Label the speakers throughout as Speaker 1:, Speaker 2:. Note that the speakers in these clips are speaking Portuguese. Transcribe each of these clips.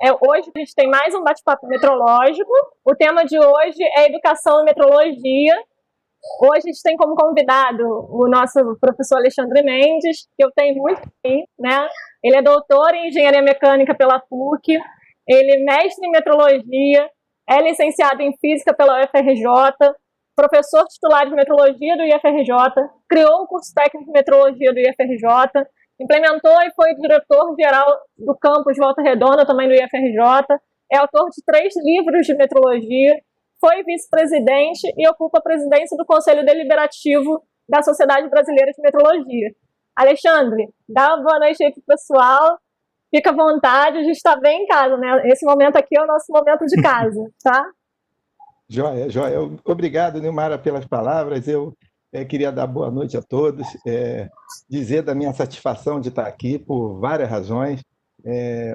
Speaker 1: Hoje a gente tem mais um bate-papo metrológico. O tema de hoje é educação e metrologia. Hoje a gente tem como convidado o nosso professor Alexandre Mendes, que eu tenho muito bem, né? Ele é doutor em engenharia mecânica pela PUC, ele é mestre em metrologia, é licenciado em física pela UFRJ, professor titular de metrologia do IFRJ, criou o curso técnico de metrologia do IFRJ, implementou e foi diretor-geral do campus Volta Redonda, também do IFRJ, é autor de 3 livros de metrologia, foi vice-presidente e ocupa a presidência do Conselho Deliberativo da Sociedade Brasileira de Metrologia. Alexandre, dá uma boa noite aí para o pessoal, fica à vontade, a gente está bem em casa, né? Esse momento aqui é o nosso momento de casa, tá?
Speaker 2: Joia, joia. Obrigado, Nilmara, pelas palavras. Eu queria dar boa noite a todos, dizer da minha satisfação de estar aqui por várias razões.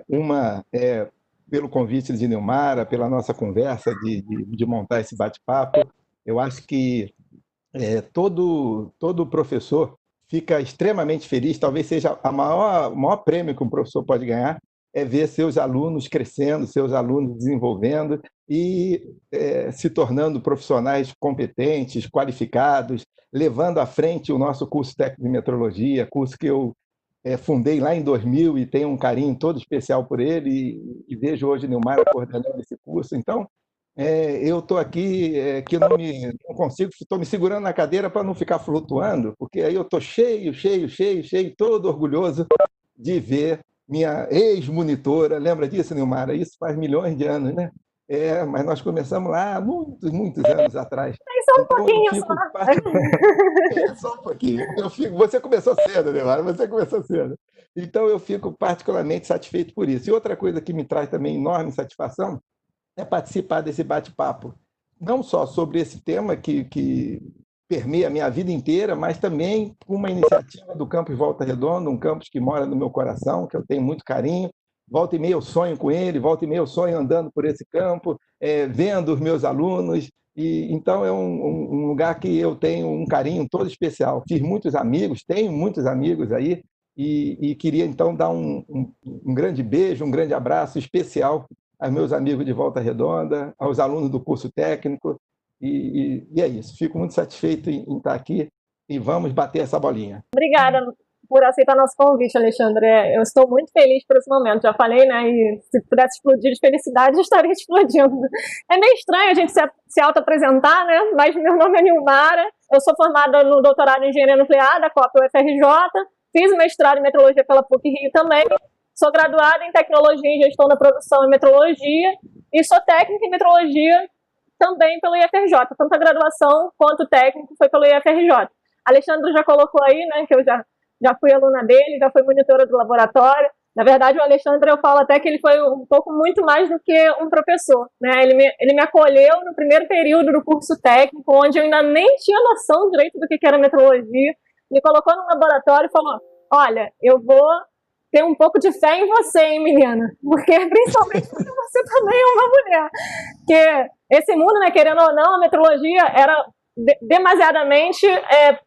Speaker 2: Uma é pelo convite de Nilmara, pela nossa conversa de montar esse bate-papo. Eu acho que todo professor fica extremamente feliz, talvez seja o maior prêmio que um professor pode ganhar, é ver seus alunos crescendo, seus alunos desenvolvendo e se tornando profissionais competentes, qualificados, levando à frente o nosso curso técnico de metrologia, curso que eu fundei lá em 2000 e tenho um carinho todo especial por ele e vejo hoje Nilmara coordenando esse curso. Então, eu estou aqui que não consigo, estou me segurando na cadeira para não ficar flutuando, porque aí eu estou cheio, todo orgulhoso de ver minha ex-monitora. Lembra disso, Nilmara? Isso faz milhões de anos, né? Mas nós começamos lá muitos anos atrás.
Speaker 1: Só um pouquinho, só.
Speaker 2: Só um pouquinho. Você começou cedo, Nilmara, você começou cedo. Então, eu fico particularmente satisfeito por isso. E outra coisa que me traz também enorme satisfação é participar desse bate-papo, não só sobre esse tema que permeia a minha vida inteira, mas também com uma iniciativa do Campus Volta Redonda, um campus que mora no meu coração, que eu tenho muito carinho. Volta e meia eu sonho com ele, volta e meia eu sonho andando por esse campo, vendo os meus alunos, e então é um lugar que eu tenho um carinho todo especial. Fiz muitos amigos, tenho muitos amigos aí, e queria então dar um grande beijo, um grande abraço especial aos meus amigos de Volta Redonda, aos alunos do curso técnico, e é isso. Fico muito satisfeito em estar aqui e vamos bater essa bolinha.
Speaker 1: Obrigada por aceitar nosso convite, Alexandre. Eu estou muito feliz por esse momento. Já falei, né? E se pudesse explodir de felicidade, eu estaria explodindo. É meio estranho a gente se auto-apresentar, né? Mas meu nome é Nilmara. Eu sou formada no doutorado em engenharia nuclear da COP UFRJ. Fiz o mestrado em metrologia pela PUC-Rio também. Sou graduada em tecnologia e gestão da produção e metrologia. E sou técnica em metrologia também pelo IFRJ. Tanto a graduação quanto o técnico foi pelo IFRJ. Alexandre já colocou aí, né, que eu já fui aluna dele, já fui monitora do laboratório. Na verdade, o Alexandre, eu falo até que ele foi um pouco muito mais do que um professor, né? Ele me acolheu no primeiro período do curso técnico, onde eu ainda nem tinha noção direito do que era metrologia. Me colocou no laboratório e falou: olha, eu vou ter um pouco de fé em você, hein, menina? Porque, principalmente porque você também é uma mulher. Porque esse mundo, né, querendo ou não, a metrologia era demasiadamente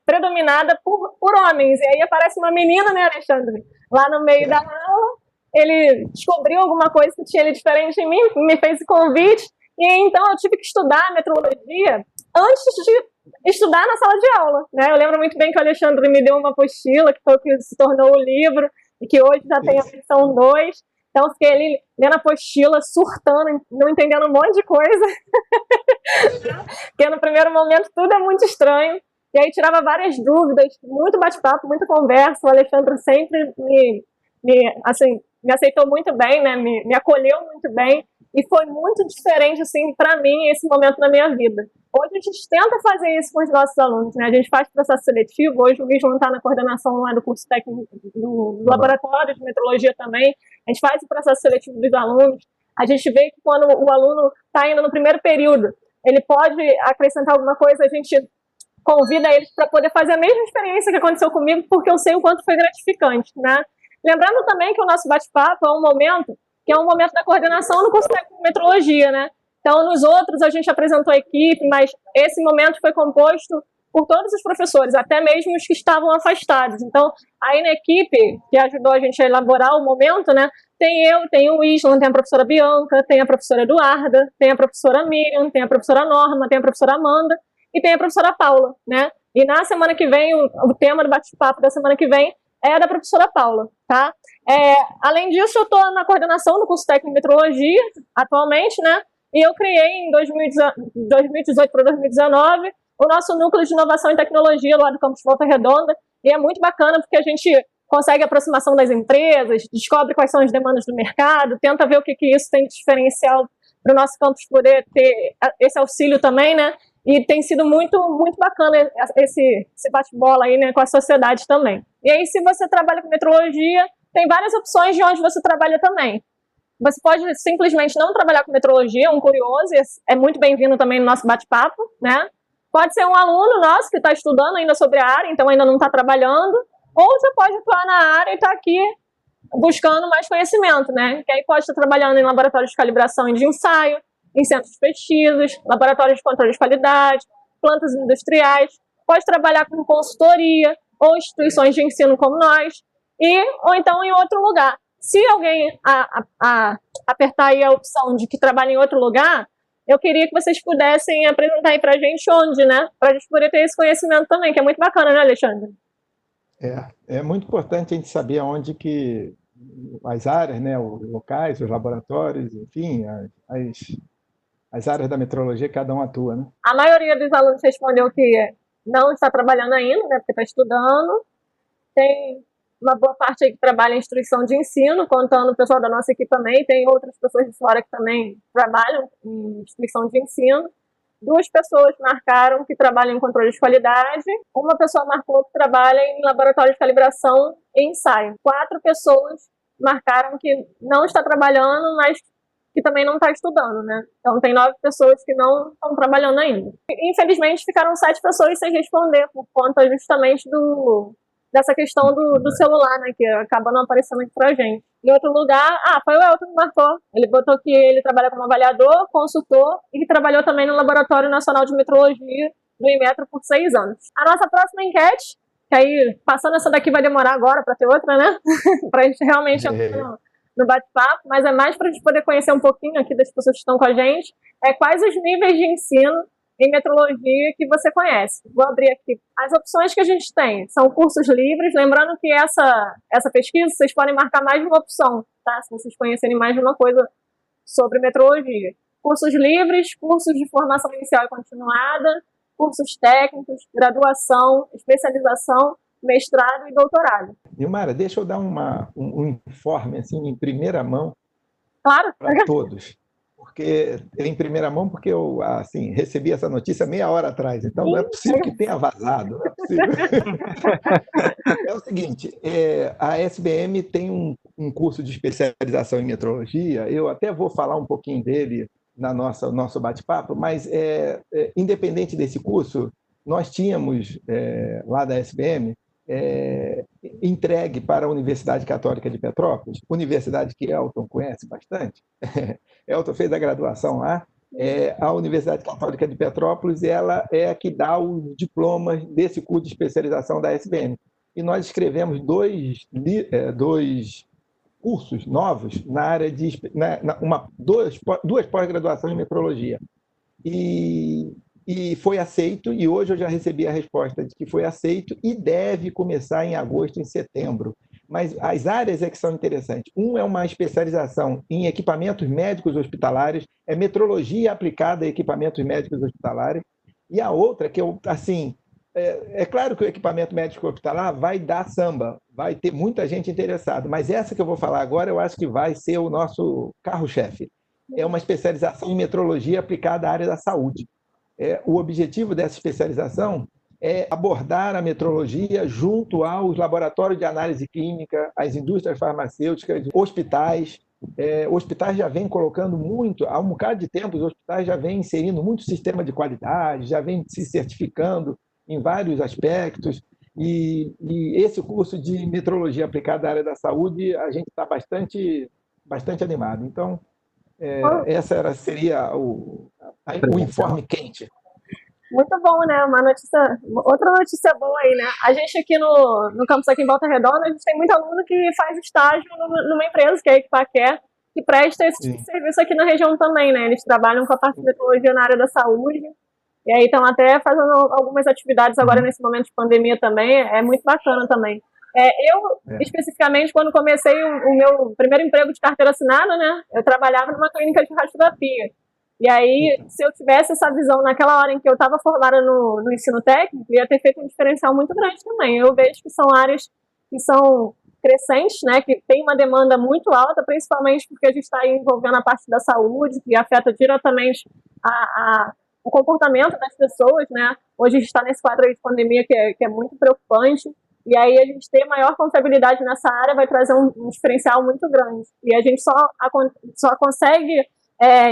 Speaker 1: predominada por homens. E aí aparece uma menina, né, Alexandre? Lá no meio da aula, ele descobriu alguma coisa que tinha ele diferente em mim, me fez o convite, e então eu tive que estudar metrologia antes de estudar na sala de aula, né? Eu lembro muito bem que o Alexandre me deu uma apostila, que foi o que se tornou o livro, e que hoje já tem a versão 2. Então, fiquei ali lendo a apostila, surtando, não entendendo um monte de coisa. Porque no primeiro momento tudo é muito estranho. E aí tirava várias dúvidas, muito bate-papo, muita conversa. O Alexandre sempre me aceitou muito bem, né? Me acolheu muito bem. E foi muito diferente, assim, para mim, esse momento na minha vida. Hoje a gente tenta fazer isso com os nossos alunos, né? A gente faz processo seletivo. Hoje o Luiz não está na coordenação lá do curso técnico do laboratório de metrologia também. A gente faz o processo seletivo dos alunos. A gente vê que quando o aluno está indo no primeiro período, ele pode acrescentar alguma coisa, a gente convida eles para poder fazer a mesma experiência que aconteceu comigo, porque eu sei o quanto foi gratificante, né? Lembrando também que o nosso bate-papo é um momento que é um momento da coordenação no curso técnico de metrologia, né? Então, nos outros a gente apresentou a equipe, mas esse momento foi composto por todos os professores, até mesmo os que estavam afastados. Então, aí na equipe, que ajudou a gente a elaborar o momento, né, Tem eu, tem o Islan, tem a professora Bianca, tem a professora Eduarda, tem a professora Miriam, tem a professora Norma, tem a professora Amanda e tem a professora Paula, né? E na semana que vem, o tema do bate-papo da semana que vem é da professora Paula, tá? Além disso, eu estou na coordenação do curso técnico em metrologia, atualmente, né? E eu criei em 2018 para 2019 o nosso núcleo de inovação e tecnologia lá do campus Volta Redonda, e é muito bacana porque a gente consegue a aproximação das empresas, descobre quais são as demandas do mercado, tenta ver o que isso tem de diferencial para o nosso campus poder ter esse auxílio também, né? E tem sido muito, muito bacana esse bate-bola aí, né, com a sociedade também. E aí, se você trabalha com metrologia, tem várias opções de onde você trabalha também. Você pode simplesmente não trabalhar com metrologia, um curioso, é muito bem-vindo também no nosso bate-papo, né? Pode ser um aluno nosso que está estudando ainda sobre a área, então ainda não está trabalhando, ou você pode atuar na área e estar aqui buscando mais conhecimento, né? Que aí pode estar trabalhando em laboratórios de calibração e de ensaio, em centros de pesquisas, laboratórios de controle de qualidade, plantas industriais, pode trabalhar com consultoria ou instituições de ensino como nós, ou então em outro lugar. Se alguém apertar aí a opção de que trabalha em outro lugar, eu queria que vocês pudessem apresentar aí pra gente onde, né? Pra gente poder ter esse conhecimento também, que é muito bacana, né, Alexandre?
Speaker 2: É muito importante a gente saber onde que as áreas, né, os locais, os laboratórios, enfim, as áreas da metrologia, cada um atua, né?
Speaker 1: A maioria dos alunos respondeu que não está trabalhando ainda, né, porque está estudando. Tem uma boa parte aí que trabalha em instituição de ensino, contando o pessoal da nossa equipe também. Tem outras pessoas de fora que também trabalham em instituição de ensino. 2 pessoas marcaram que trabalham em controle de qualidade. Uma pessoa marcou que trabalha em laboratório de calibração e ensaio. 4 pessoas marcaram que não está trabalhando, mas que também não está estudando, né? Então tem 9 pessoas que não estão trabalhando ainda. Infelizmente ficaram 7 pessoas sem responder por conta justamente dessa questão do celular, né? Que acaba não aparecendo aqui pra gente. Em outro lugar, foi o Elton que marcou. Ele botou que ele trabalha como avaliador, consultor e que trabalhou também no Laboratório Nacional de Metrologia do Inmetro por 6 anos. A nossa próxima enquete, que aí, passando essa daqui vai demorar agora para ter outra, né? Pra gente realmente entrar no bate-papo, mas é mais para a gente poder conhecer um pouquinho aqui das pessoas que estão com a gente. Quais os níveis de ensino em metrologia que você conhece? Vou abrir aqui. As opções que a gente tem são cursos livres, lembrando que essa pesquisa vocês podem marcar mais de uma opção, tá? Se vocês conhecerem mais de uma coisa sobre metrologia. Cursos livres, cursos de formação inicial e continuada, cursos técnicos, graduação, especialização, mestrado e doutorado.
Speaker 2: Nilmara, deixa eu dar um informe assim, em primeira mão,
Speaker 1: claro,
Speaker 2: para todos. Em primeira mão, porque eu assim, recebi essa notícia meia hora atrás, então não é possível que tenha vazado. Não é possível. É o seguinte, a SBM tem um curso de especialização em metrologia, eu até vou falar um pouquinho dele no nosso bate-papo, mas independente desse curso, nós tínhamos lá da SBM entregue para a Universidade Católica de Petrópolis, universidade que Elton conhece bastante. Elton fez a graduação lá. A Universidade Católica de Petrópolis ela é a que dá os diplomas desse curso de especialização da SBM. E nós escrevemos dois cursos novos na área de duas pós-graduações em metrologia. E foi aceito, e hoje eu já recebi a resposta de que foi aceito e deve começar em agosto, em setembro. Mas as áreas que são interessantes. É uma especialização em equipamentos médicos hospitalares, é metrologia aplicada a equipamentos médicos hospitalares, e a outra, que eu, assim, é claro que o equipamento médico hospitalar vai dar samba, vai ter muita gente interessada, mas essa que eu vou falar agora, eu acho que vai ser o nosso carro-chefe. É uma especialização em metrologia aplicada à área da saúde. O objetivo dessa especialização é abordar a metrologia junto aos laboratórios de análise clínica, às indústrias farmacêuticas, hospitais. Hospitais já vêm colocando muito, há um bocado de tempo, os hospitais já vêm inserindo muito sistema de qualidade, já vêm se certificando em vários aspectos. E esse curso de metrologia aplicada à área da saúde, a gente está bastante animado. Então, essa seria o informe quente.
Speaker 1: Muito bom, né? Outra notícia boa aí, né? A gente aqui no campus aqui em Volta Redonda, a gente tem muito aluno que faz estágio numa empresa, que é a Equipaquer, que presta esse tipo de serviço aqui na região também, né? Eles trabalham com a parte de metrologia na área da saúde, e aí estão até fazendo algumas atividades agora nesse momento de pandemia também, é muito bacana também. Especificamente, quando comecei o meu primeiro emprego de carteira assinada, né? Eu trabalhava numa clínica de radiografia. E aí, se eu tivesse essa visão naquela hora em que eu estava formada no ensino técnico, ia ter feito um diferencial muito grande também. Eu vejo que são áreas que são crescentes, né, que tem uma demanda muito alta, principalmente porque a gente está envolvendo a parte da saúde, que afeta diretamente o comportamento das pessoas, né? Hoje a gente está nesse quadro aí de pandemia que é muito preocupante, e aí a gente ter maior confiabilidade nessa área vai trazer um diferencial muito grande. E a gente só consegue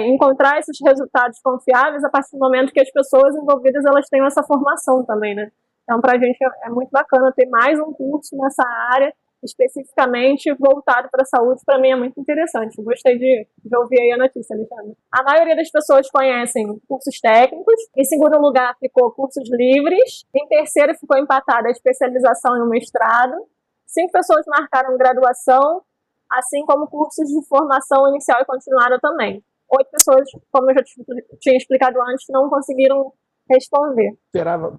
Speaker 1: encontrar esses resultados confiáveis a partir do momento que as pessoas envolvidas elas tenham essa formação também, né? Então, para a gente é muito bacana ter mais um curso nessa área, especificamente voltado para a saúde. Para mim é muito interessante. Gostei de ouvir aí a notícia, Alexandre. A maioria das pessoas conhecem cursos técnicos. Em segundo lugar ficou cursos livres. Em terceiro ficou empatada a especialização e o mestrado. 5 pessoas marcaram graduação, assim como cursos de formação inicial e continuada também. 8 pessoas, como eu já tinha explicado antes, não conseguiram responder.
Speaker 2: Esperava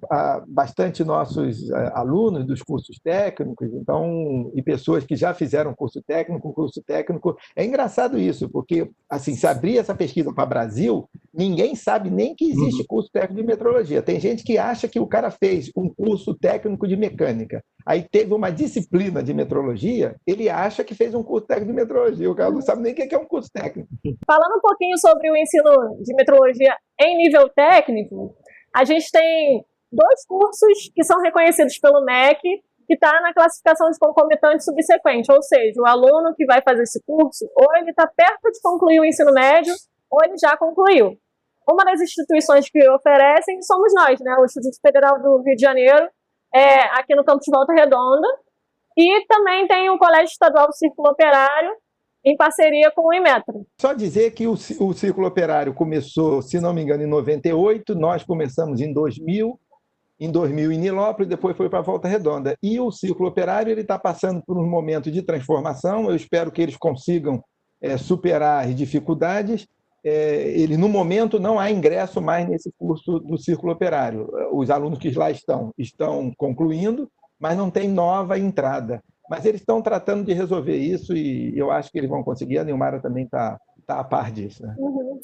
Speaker 2: bastante nossos alunos dos cursos técnicos, então, e pessoas que já fizeram curso técnico. É engraçado isso, porque assim, se abrir essa pesquisa para o Brasil, ninguém sabe nem que existe curso técnico de metrologia. Tem gente que acha que o cara fez um curso técnico de mecânica, aí teve uma disciplina de metrologia, ele acha que fez um curso técnico de metrologia, o cara não sabe nem o que é um curso técnico.
Speaker 1: Falando um pouquinho sobre o ensino de metrologia em nível técnico, a gente tem 2 cursos que são reconhecidos pelo MEC, que está na classificação de concomitante subsequente, ou seja, o aluno que vai fazer esse curso, ou ele está perto de concluir o ensino médio, ou ele já concluiu. Uma das instituições que oferecem somos nós, né? O Instituto Federal do Rio de Janeiro, aqui no campus de Volta Redonda, e também tem o Colégio Estadual do Círculo Operário, em parceria com o Inmetro.
Speaker 2: Só dizer que o Círculo Operário começou, se não me engano, em 98, nós começamos em 2000 em Nilópolis, depois foi para Volta Redonda. E o Círculo Operário está passando por um momento de transformação, eu espero que eles consigam superar as dificuldades. Ele, no momento, não há ingresso mais nesse curso do Círculo Operário. Os alunos que lá estão concluindo, mas não tem nova entrada. Mas eles estão tratando de resolver isso e eu acho que eles vão conseguir. A Nilmara também está a par disso. Né?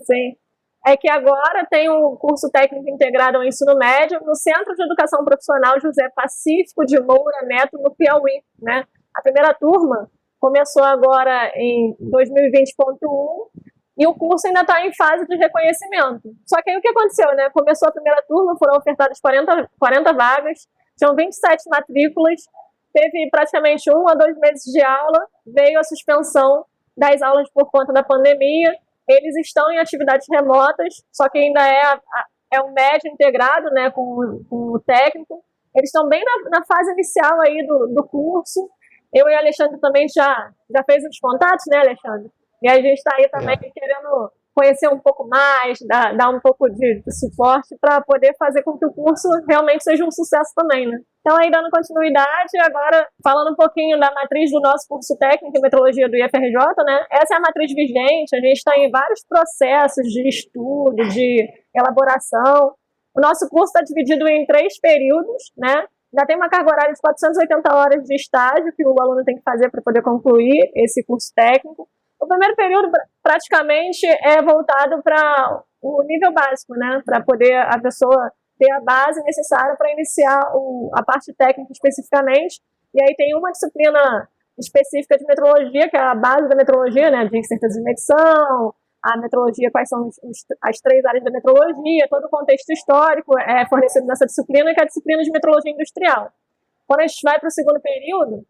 Speaker 1: Sim. É que agora tem o curso técnico integrado ao ensino médio no Centro de Educação Profissional José Pacífico de Moura Neto, no Piauí. Né? A primeira turma começou agora em 2020.1 e o curso ainda está em fase de reconhecimento. Só que aí o que aconteceu? Né? Começou a primeira turma, foram ofertadas 40 vagas, tinham 27 matrículas, teve praticamente 1 a 2 meses de aula, veio a suspensão das aulas por conta da pandemia, eles estão em atividades remotas, só que ainda é um médio integrado, né, com o técnico, eles estão bem na fase inicial aí do curso. Eu e o Alexandre também já fez uns contatos, né, Alexandre? E a gente está aí também querendo conhecer um pouco mais, dar um pouco de suporte para poder fazer com que o curso realmente seja um sucesso também, né? Então, aí dando continuidade, agora falando um pouquinho da matriz do nosso curso técnico em metrologia do IFRJ, né? Essa é a matriz vigente, a gente está em vários processos de estudo, de elaboração. O nosso curso está dividido em 3 períodos, né? Já tem uma carga horária de 480 horas de estágio que o aluno tem que fazer para poder concluir esse curso técnico. O primeiro período praticamente é voltado para o nível básico, né? Para poder a pessoa ter a base necessária para iniciar a parte técnica especificamente. E aí tem uma disciplina específica de metrologia, que é a base da metrologia, né? De certeza de medição, a metrologia, quais são as 3 áreas da metrologia, todo o contexto histórico é fornecido nessa disciplina, que é a disciplina de metrologia industrial. Quando a gente vai para o segundo período,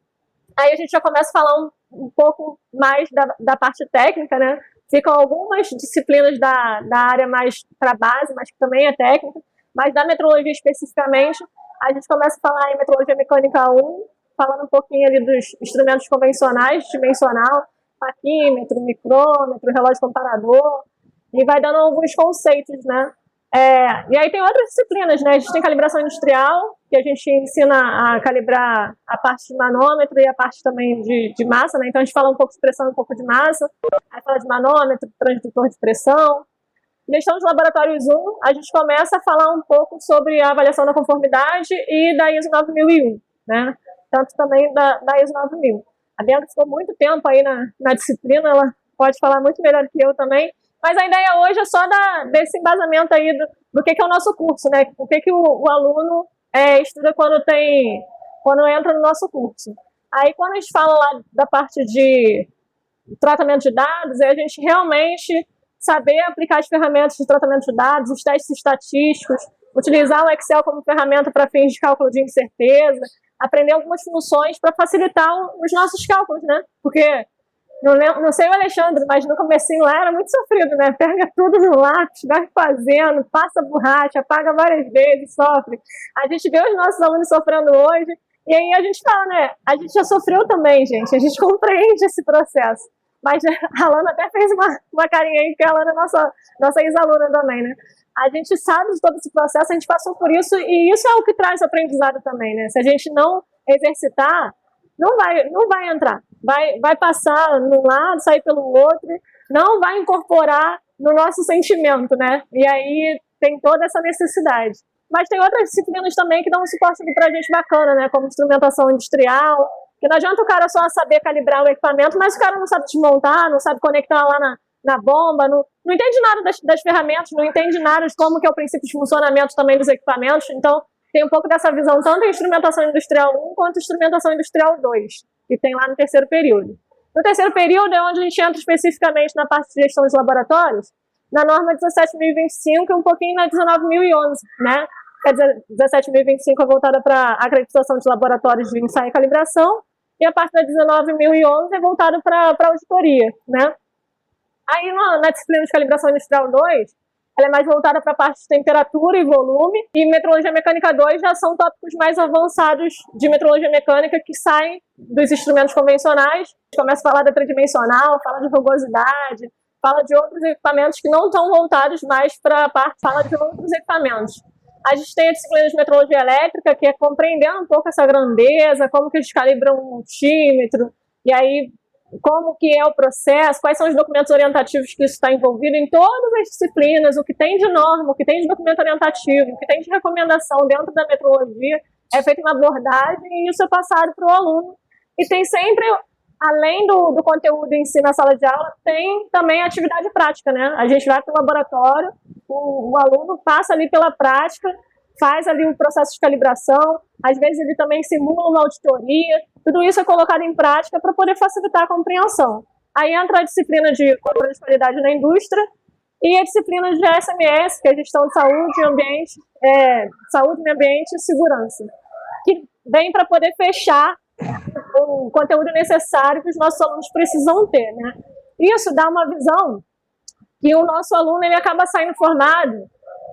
Speaker 1: aí a gente já começa a falar um pouco mais da parte técnica, né? Ficam algumas disciplinas da área mais para base, mas que também é técnica, mas da metrologia especificamente, a gente começa a falar em metrologia mecânica 1, falando um pouquinho ali dos instrumentos convencionais, dimensional, paquímetro, micrômetro, relógio comparador, e vai dando alguns conceitos, né? E aí tem outras disciplinas, né? A gente tem calibração industrial, que a gente ensina a calibrar a parte de manômetro e a parte também de massa, né? Então a gente fala um pouco de pressão e um pouco de massa, aí fala de manômetro, transdutor de pressão. Gestão de laboratórios 1, a gente começa a falar um pouco sobre a avaliação da conformidade e da ISO 9001, né? Tanto também da ISO 9000. A Bianca ficou muito tempo aí na disciplina, ela pode falar muito melhor que eu também, mas a ideia hoje é só desse embasamento aí do que é o nosso curso, né? O que o aluno estuda quando entra no nosso curso. Aí quando a gente fala lá da parte de tratamento de dados, a gente realmente saber aplicar as ferramentas de tratamento de dados, os testes estatísticos, utilizar o Excel como ferramenta para fins de cálculo de incerteza, aprender algumas funções para facilitar os nossos cálculos, né? Porque, não sei o Alexandre, mas no comecinho lá era muito sofrido, né? Pega tudo no lápis, vai fazendo, passa borracha, apaga várias vezes, sofre. A gente vê os nossos alunos sofrendo hoje, e aí a gente fala, né? A gente já sofreu também, gente, a gente compreende esse processo. Mas a Lana até fez uma carinha aí, porque a Lana é nossa ex-aluna também, né? A gente sabe de todo esse processo, a gente passou por isso, e isso é o que traz o aprendizado também, né? Se a gente não exercitar, não vai entrar. Vai passar num lado, sair pelo outro, não vai incorporar no nosso sentimento, né? E aí tem toda essa necessidade. Mas tem outras disciplinas também que dão um suporte pra gente bacana, né? Como instrumentação industrial, porque não adianta o cara só saber calibrar o equipamento, mas o cara não sabe desmontar, não sabe conectar lá na bomba, não entende nada das ferramentas, não entende nada de como que é o princípio de funcionamento também dos equipamentos. Então, tem um pouco dessa visão tanto em instrumentação industrial 1 quanto instrumentação industrial 2, que tem lá no terceiro período. No terceiro período é onde a gente entra especificamente na parte de gestão de laboratórios, na norma 17.025 e um pouquinho na 19.011, né? Quer dizer, 17.025 é voltada para a acreditação de laboratórios de ensaio e calibração, e a parte da 19.011 é voltada para auditoria, né? Aí na disciplina de calibração industrial 2, ela é mais voltada para a parte de temperatura e volume, e metrologia mecânica 2 já são tópicos mais avançados de metrologia mecânica que saem dos instrumentos convencionais. A gente começa a falar da tridimensional, fala de rugosidade, fala de outros equipamentos que não estão voltados mais para a parte, fala de outros equipamentos. A gente tem a disciplina de metrologia elétrica, que é compreendendo um pouco essa grandeza, como que eles calibram um multímetro, e aí como que é o processo, quais são os documentos orientativos que isso está envolvido em todas as disciplinas, o que tem de norma, o que tem de documento orientativo, o que tem de recomendação dentro da metrologia, é feita uma abordagem e isso é passado para o aluno. E tem sempre, além do conteúdo em si na sala de aula, tem também a atividade prática, né? A gente vai para o laboratório, o aluno passa ali pela prática, faz ali o processo de calibração, às vezes ele também simula uma auditoria, tudo isso é colocado em prática para poder facilitar a compreensão. Aí entra a disciplina de controle de qualidade na indústria e a disciplina de SMS, que é gestão de saúde, ambiente, saúde, meio ambiente e segurança, que vem para poder fechar o conteúdo necessário que os nossos alunos precisam ter, né? Isso dá uma visão que o nosso aluno ele acaba saindo formado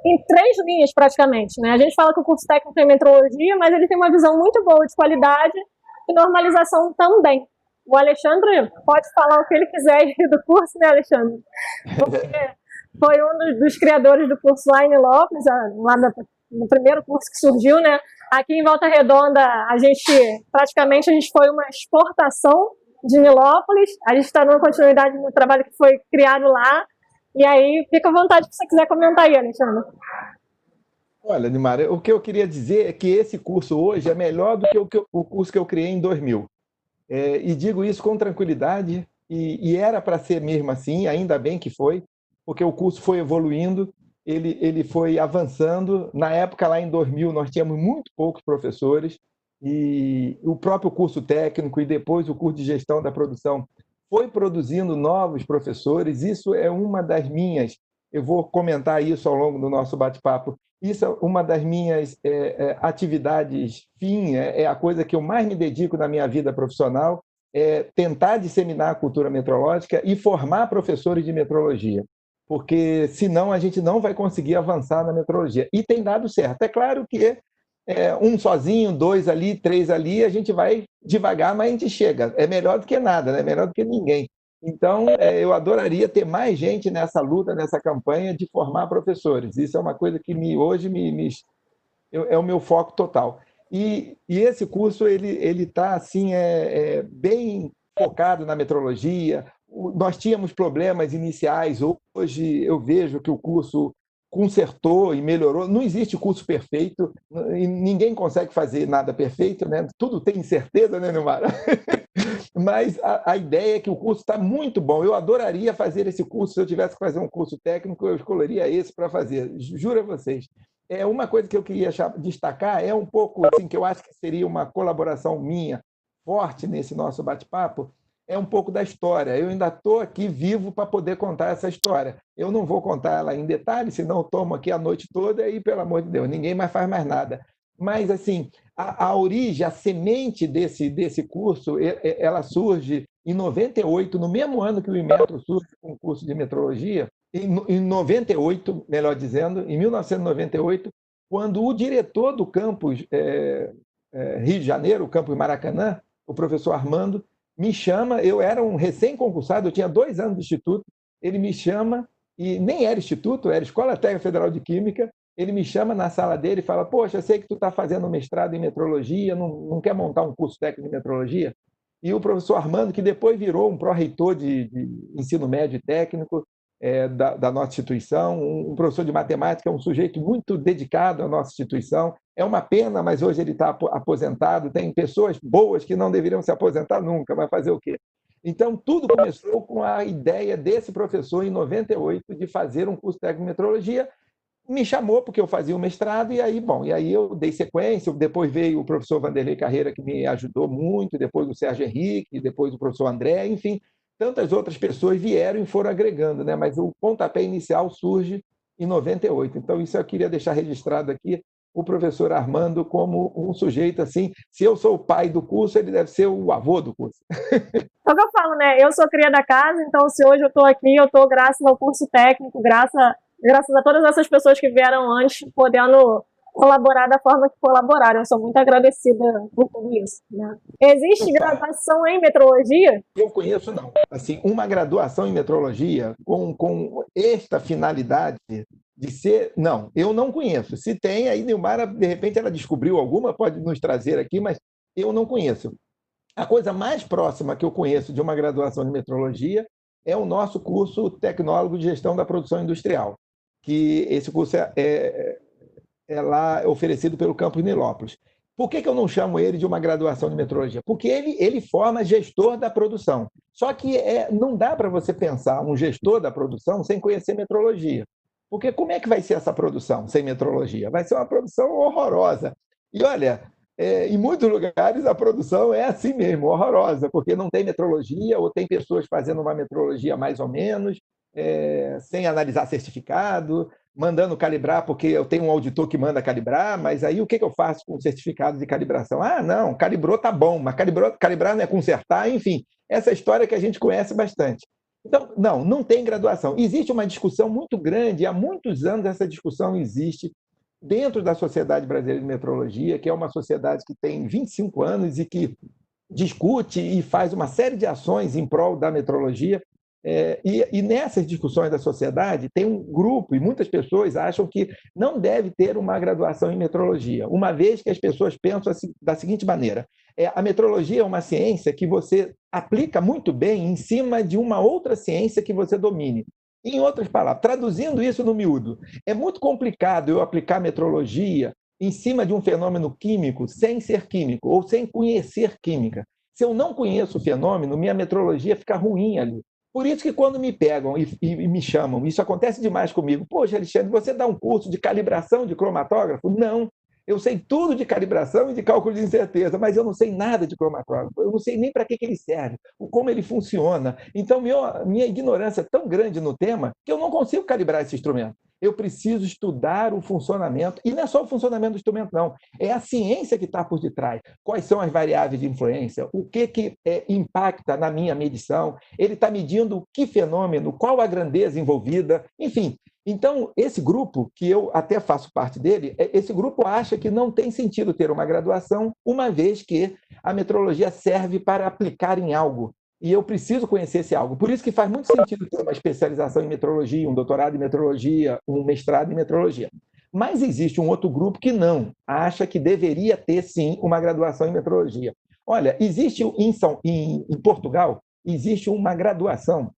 Speaker 1: em 3 linhas praticamente, né? A gente fala que o curso técnico é metrologia, mas ele tem uma visão muito boa de qualidade e normalização também. O Alexandre pode falar o que ele quiser do curso, né, Alexandre? Porque foi um dos criadores do curso lá em Nilópolis, lá no primeiro curso que surgiu, né? Aqui em Volta Redonda, a gente foi uma exportação de Nilópolis, a gente está dando continuidade no trabalho que foi criado lá. E aí, fica à vontade se você quiser comentar aí, Alexandre.
Speaker 2: Olha, Nimara, o que eu queria dizer é que esse curso hoje é melhor do que o curso que eu criei em 2000. E digo isso com tranquilidade, e era para ser mesmo assim, ainda bem que foi, porque o curso foi evoluindo, ele foi avançando. Na época, lá em 2000, nós tínhamos muito poucos professores, e o próprio curso técnico e depois o curso de gestão da produção foi produzindo novos professores. Isso é uma das minhas, eu vou comentar isso ao longo do nosso bate-papo, isso é uma das minhas atividades fim, é a coisa que eu mais me dedico na minha vida profissional, é tentar disseminar a cultura metrológica e formar professores de metrologia, porque senão a gente não vai conseguir avançar na metrologia. E tem dado certo. É claro que um sozinho, 2 ali, 3 ali, a gente vai devagar, mas a gente chega. É melhor do que nada, né? Melhor do que ninguém. Então, eu adoraria ter mais gente nessa luta, nessa campanha de formar professores. Isso é uma coisa que hoje é o meu foco total. E esse curso ele está assim bem focado na metrologia. Nós tínhamos problemas iniciais. Hoje eu vejo que o curso consertou e melhorou. Não existe curso perfeito e ninguém consegue fazer nada perfeito, né? Tudo tem incerteza, né, Neumar? Mas a ideia é que o curso está muito bom. Eu adoraria fazer esse curso. Se eu tivesse que fazer um curso técnico, eu escolheria esse para fazer. Juro a vocês. Uma coisa que eu queria destacar é um pouco assim, que eu acho que seria uma colaboração minha forte nesse nosso bate-papo, é um pouco da história. Eu ainda estou aqui vivo para poder contar essa história. Eu não vou contar ela em detalhes, senão eu tomo aqui a noite toda e, pelo amor de Deus, ninguém mais faz mais nada. Mas, assim, a origem, a semente desse curso, ela surge em 98, no mesmo ano que o Inmetro surge com o curso de metrologia, em 98, melhor dizendo, em 1998, quando o diretor do campus Rio de Janeiro, o campus Maracanã, o professor Armando, me chama, eu era um recém-concursado, eu tinha 2 anos de instituto, ele me chama, e nem era instituto, era Escola Técnica Federal de Química, ele me chama na sala dele e fala, poxa, eu sei que tu está fazendo um mestrado em metrologia, não quer montar um curso técnico de metrologia? E o professor Armando, que depois virou um pró-reitor de ensino médio e técnico da nossa instituição, um professor de matemática, um sujeito muito dedicado à nossa instituição. É uma pena, mas hoje ele está aposentado. Tem pessoas boas que não deveriam se aposentar nunca, vai fazer o quê? Então, tudo começou com a ideia desse professor, em 98, de fazer um curso técnico de metrologia. Me chamou porque eu fazia o mestrado e aí eu dei sequência. Depois veio o professor Vanderlei Carreira, que me ajudou muito, depois o Sérgio Henrique, depois o professor André, enfim, tantas outras pessoas vieram e foram agregando, né? Mas o pontapé inicial surge em 98. Então, isso eu queria deixar registrado aqui, o professor Armando como um sujeito assim, se eu sou o pai do curso, ele deve ser o avô do curso.
Speaker 1: É o que eu falo, né? Eu sou cria da casa, então se hoje eu estou aqui, eu estou graças ao curso técnico, graças a todas essas pessoas que vieram antes, podendo colaborar da forma que colaboraram. Eu sou muito agradecida por tudo isso. Né? Existe graduação em metrologia?
Speaker 2: Eu conheço, não. Assim, uma graduação em metrologia com esta finalidade de ser... Não, eu não conheço. Se tem, aí Nilmara, de repente, ela descobriu alguma, pode nos trazer aqui, mas eu não conheço. A coisa mais próxima que eu conheço de uma graduação de metrologia é o nosso curso Tecnólogo de Gestão da Produção Industrial, que esse curso é lá oferecido pelo Campus Nilópolis. Por que eu não chamo ele de uma graduação de metrologia? Porque ele forma gestor da produção. Só que não dá para você pensar um gestor da produção sem conhecer metrologia. Porque como é que vai ser essa produção sem metrologia? Vai ser uma produção horrorosa. E olha, em muitos lugares a produção é assim mesmo, horrorosa, porque não tem metrologia ou tem pessoas fazendo uma metrologia mais ou menos, sem analisar certificado, mandando calibrar, porque eu tenho um auditor que manda calibrar, mas aí o que eu faço com o certificado de calibração? Ah, não, calibrou, tá bom, mas calibrar não é consertar, enfim, essa história que a gente conhece bastante. Então, não tem graduação. Existe uma discussão muito grande, há muitos anos essa discussão existe dentro da Sociedade Brasileira de Metrologia, que é uma sociedade que tem 25 anos e que discute e faz uma série de ações em prol da metrologia. E nessas discussões da sociedade, tem um grupo, e muitas pessoas acham que não deve ter uma graduação em metrologia, uma vez que as pessoas pensam assim, da seguinte maneira: a metrologia é uma ciência que você aplica muito bem em cima de uma outra ciência que você domine. Em outras palavras, traduzindo isso no miúdo, é muito complicado eu aplicar metrologia em cima de um fenômeno químico sem ser químico ou sem conhecer química. Se eu não conheço o fenômeno, minha metrologia fica ruim ali. Por isso que quando me pegam e me chamam, isso acontece demais comigo. Poxa, Alexandre, você dá um curso de calibração de cromatógrafo? Não. Eu sei tudo de calibração e de cálculo de incerteza, mas eu não sei nada de cromatógrafo. Eu não sei nem para que ele serve, como ele funciona. Então, minha ignorância é tão grande no tema que eu não consigo calibrar esse instrumento. Eu preciso estudar o funcionamento, e não é só o funcionamento do instrumento, não. É a ciência que está por detrás. Quais são as variáveis de influência? O que impacta na minha medição? Ele está medindo que fenômeno? Qual a grandeza envolvida? Enfim, então, esse grupo, que eu até faço parte dele, esse grupo acha que não tem sentido ter uma graduação, uma vez que a metrologia serve para aplicar em algo. e eu preciso conhecer esse algo. Por isso que faz muito sentido ter uma especialização em metrologia, um doutorado em metrologia, um mestrado em metrologia. Mas existe um outro grupo que não, acha que deveria ter, sim, uma graduação em metrologia. Olha, existe em Portugal, existe uma graduação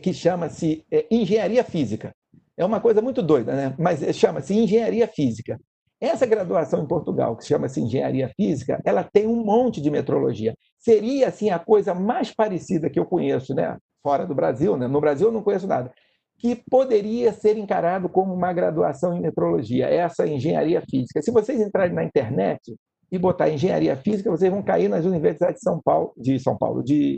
Speaker 2: que chama-se Engenharia Física. É uma coisa muito doida, né? Mas chama-se Engenharia Física. Essa graduação em Portugal, que chama-se Engenharia Física, ela tem um monte de metrologia. Seria, assim, a coisa mais parecida que eu conheço, né? Fora do Brasil, né? No Brasil eu não conheço nada, que poderia ser encarado como uma graduação em metrologia, essa engenharia física. Se vocês entrarem na internet e botar engenharia física, vocês vão cair nas universidades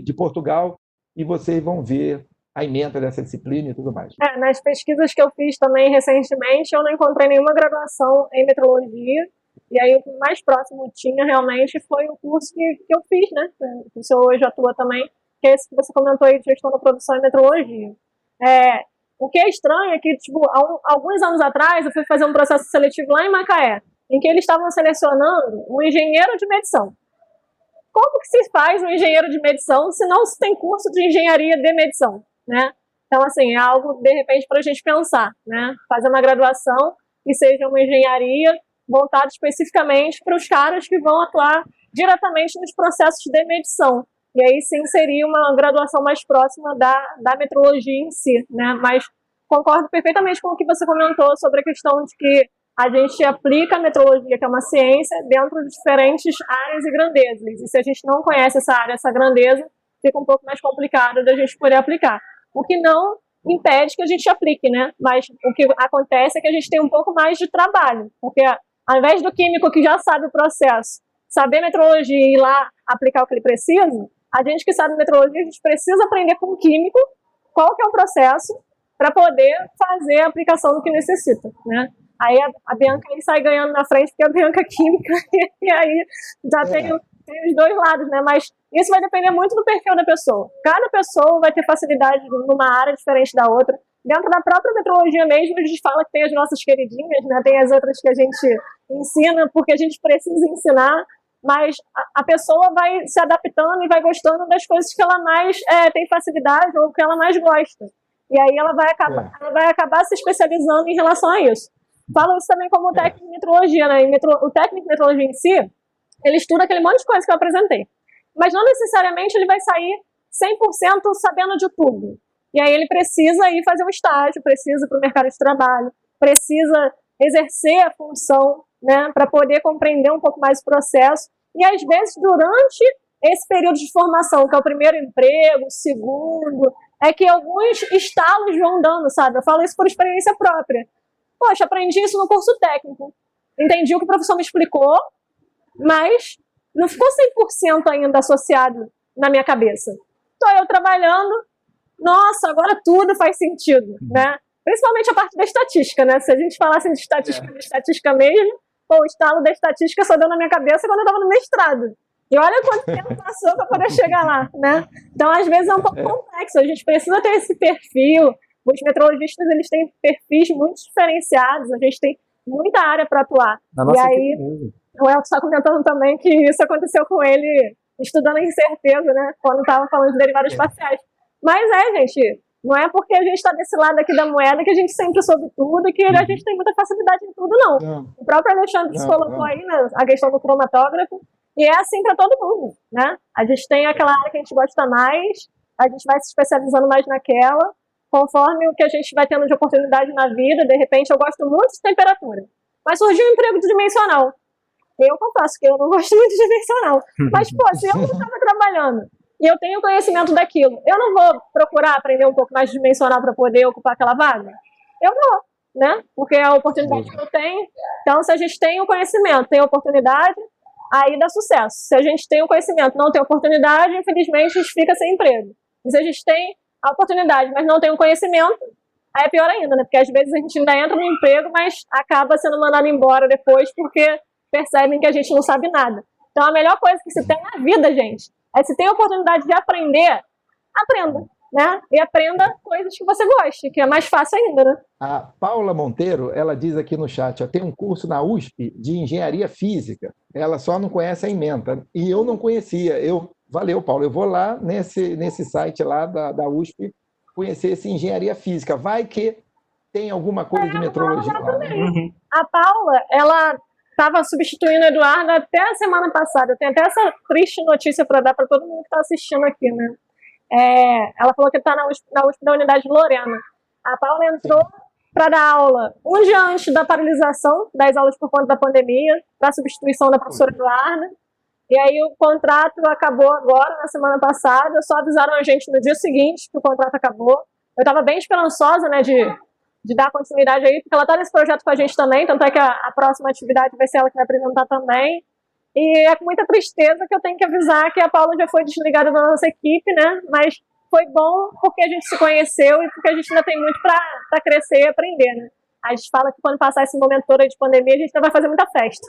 Speaker 2: de Portugal, e vocês vão ver a ementa dessa disciplina e tudo mais.
Speaker 1: Nas pesquisas que eu fiz também recentemente, eu não encontrei nenhuma graduação em metrologia, e aí o mais próximo tinha realmente foi o curso que eu fiz, né? Que o senhor hoje atua também, que é esse que você comentou aí de gestão da produção e metrologia. O que é estranho é que, tipo, alguns anos atrás, eu fui fazer um processo seletivo lá em Macaé, em que eles estavam selecionando um engenheiro de medição. Como que se faz um engenheiro de medição se não se tem curso de engenharia de medição, né? Então, assim, é algo, de repente, para a gente pensar, né? Fazer uma graduação que seja uma engenharia voltada especificamente para os caras que vão atuar diretamente nos processos de medição. E aí sim seria uma graduação mais próxima da metrologia em si, né? Mas concordo perfeitamente com o que você comentou sobre a questão de que a gente aplica a metrologia, que é uma ciência, dentro de diferentes áreas e grandezas. E se a gente não conhece essa área, essa grandeza, fica um pouco mais complicado de a gente poder aplicar. O que não impede que a gente aplique, né? Mas o que acontece é que a gente tem um pouco mais de trabalho, porque ao invés do químico que já sabe o processo, saber metrologia e ir lá aplicar o que ele precisa, a gente que sabe metrologia, a gente precisa aprender com o químico qual que é o processo para poder fazer a aplicação do que necessita, né? Aí a Bianca aí sai ganhando na frente, porque a Bianca é química, e aí já tem os dois lados, né? Mas isso vai depender muito do perfil da pessoa. Cada pessoa vai ter facilidade numa área diferente da outra. Dentro da própria metrologia mesmo, a gente fala que tem as nossas queridinhas, né? Tem as outras que a gente ensina porque a gente precisa ensinar, mas a pessoa vai se adaptando e vai gostando das coisas que ela mais tem facilidade ou que ela mais gosta. E aí ela vai acabar se especializando em relação a isso. Falo isso também como técnico de metrologia, né? O técnico de metrologia em si, ele estuda aquele monte de coisa que eu apresentei. Mas não necessariamente ele vai sair 100% sabendo de tudo. E aí ele precisa ir fazer um estágio, precisa ir para o mercado de trabalho, precisa exercer a função, né, para poder compreender um pouco mais o processo. E às vezes, durante esse período de formação, que é o primeiro emprego, o segundo, é que alguns estalos vão dando, sabe? Eu falo isso por experiência própria. Poxa, aprendi isso no curso técnico. Entendi o que o professor me explicou, mas não ficou 100% ainda associado na minha cabeça. Estou eu trabalhando, nossa, agora tudo faz sentido, né? Principalmente a parte da estatística, né? Se a gente falasse de estatística mesmo, o estalo da estatística só deu na minha cabeça quando eu estava no mestrado. E olha quanto tempo passou para poder chegar lá, né? Então, às vezes, é um pouco complexo. A gente precisa ter esse perfil. Os metrologistas, eles têm perfis muito diferenciados. A gente tem muita área para atuar. E aí, o Elton está comentando também que isso aconteceu com ele estudando a incerteza, né? Quando estava falando de derivadas parciais. Mas gente, não é porque a gente está desse lado aqui da moeda que a gente sempre soube tudo e que a gente tem muita facilidade em tudo, não. O próprio Alexandre colocou aí, né, a questão do cromatógrafo, e é assim para todo mundo, né? A gente tem aquela área que a gente gosta mais, a gente vai se especializando mais naquela, conforme o que a gente vai tendo de oportunidade na vida. De repente, eu gosto muito de temperatura, mas surgiu um emprego dimensional. Eu confesso que eu não gosto muito de dimensional, mas, pô, se eu não estava trabalhando e eu tenho conhecimento daquilo, eu não vou procurar aprender um pouco mais de dimensional para poder ocupar aquela vaga? Eu vou, né? Porque é a oportunidade que eu tenho. Então, se a gente tem o conhecimento, tem a oportunidade, aí dá sucesso. Se a gente tem o conhecimento, não tem oportunidade, infelizmente a gente fica sem emprego. E se a gente tem a oportunidade, mas não tem o conhecimento, aí é pior ainda, né? Porque às vezes a gente ainda entra no emprego, mas acaba sendo mandado embora depois porque percebem que a gente não sabe nada. Então, a melhor coisa que se tem na vida, gente, é se tem a oportunidade de aprender, aprenda. né? E aprenda coisas que você goste, que é mais fácil ainda, né?
Speaker 2: A Paula Monteiro, ela diz aqui no chat, ó, tem um curso na USP de engenharia física. Ela só não conhece a ementa. E eu não conhecia. Valeu, Paulo. Eu vou lá nesse site lá da USP conhecer esse engenharia física. Vai que tem alguma coisa de metrologia lá, né?
Speaker 1: Uhum. A Paula, ela estava substituindo a Eduarda até a semana passada. Eu tenho até essa triste notícia para dar para todo mundo que está assistindo aqui, né? Ela falou que está na USP da Unidade de Lorena. A Paula entrou para dar aula um dia antes da paralisação das aulas por conta da pandemia, para substituição da professora Eduarda. E aí o contrato acabou agora, na semana passada. Só avisaram a gente no dia seguinte que o contrato acabou. Eu estava bem esperançosa, né, de dar continuidade aí, porque ela está nesse projeto com a gente também, tanto é que a próxima atividade vai ser ela que vai apresentar também. E é com muita tristeza que eu tenho que avisar que a Paula já foi desligada da nossa equipe, né? Mas foi bom porque a gente se conheceu e porque a gente ainda tem muito para crescer e aprender, né? A gente fala que quando passar esse momento todo de pandemia, a gente ainda vai fazer muita festa.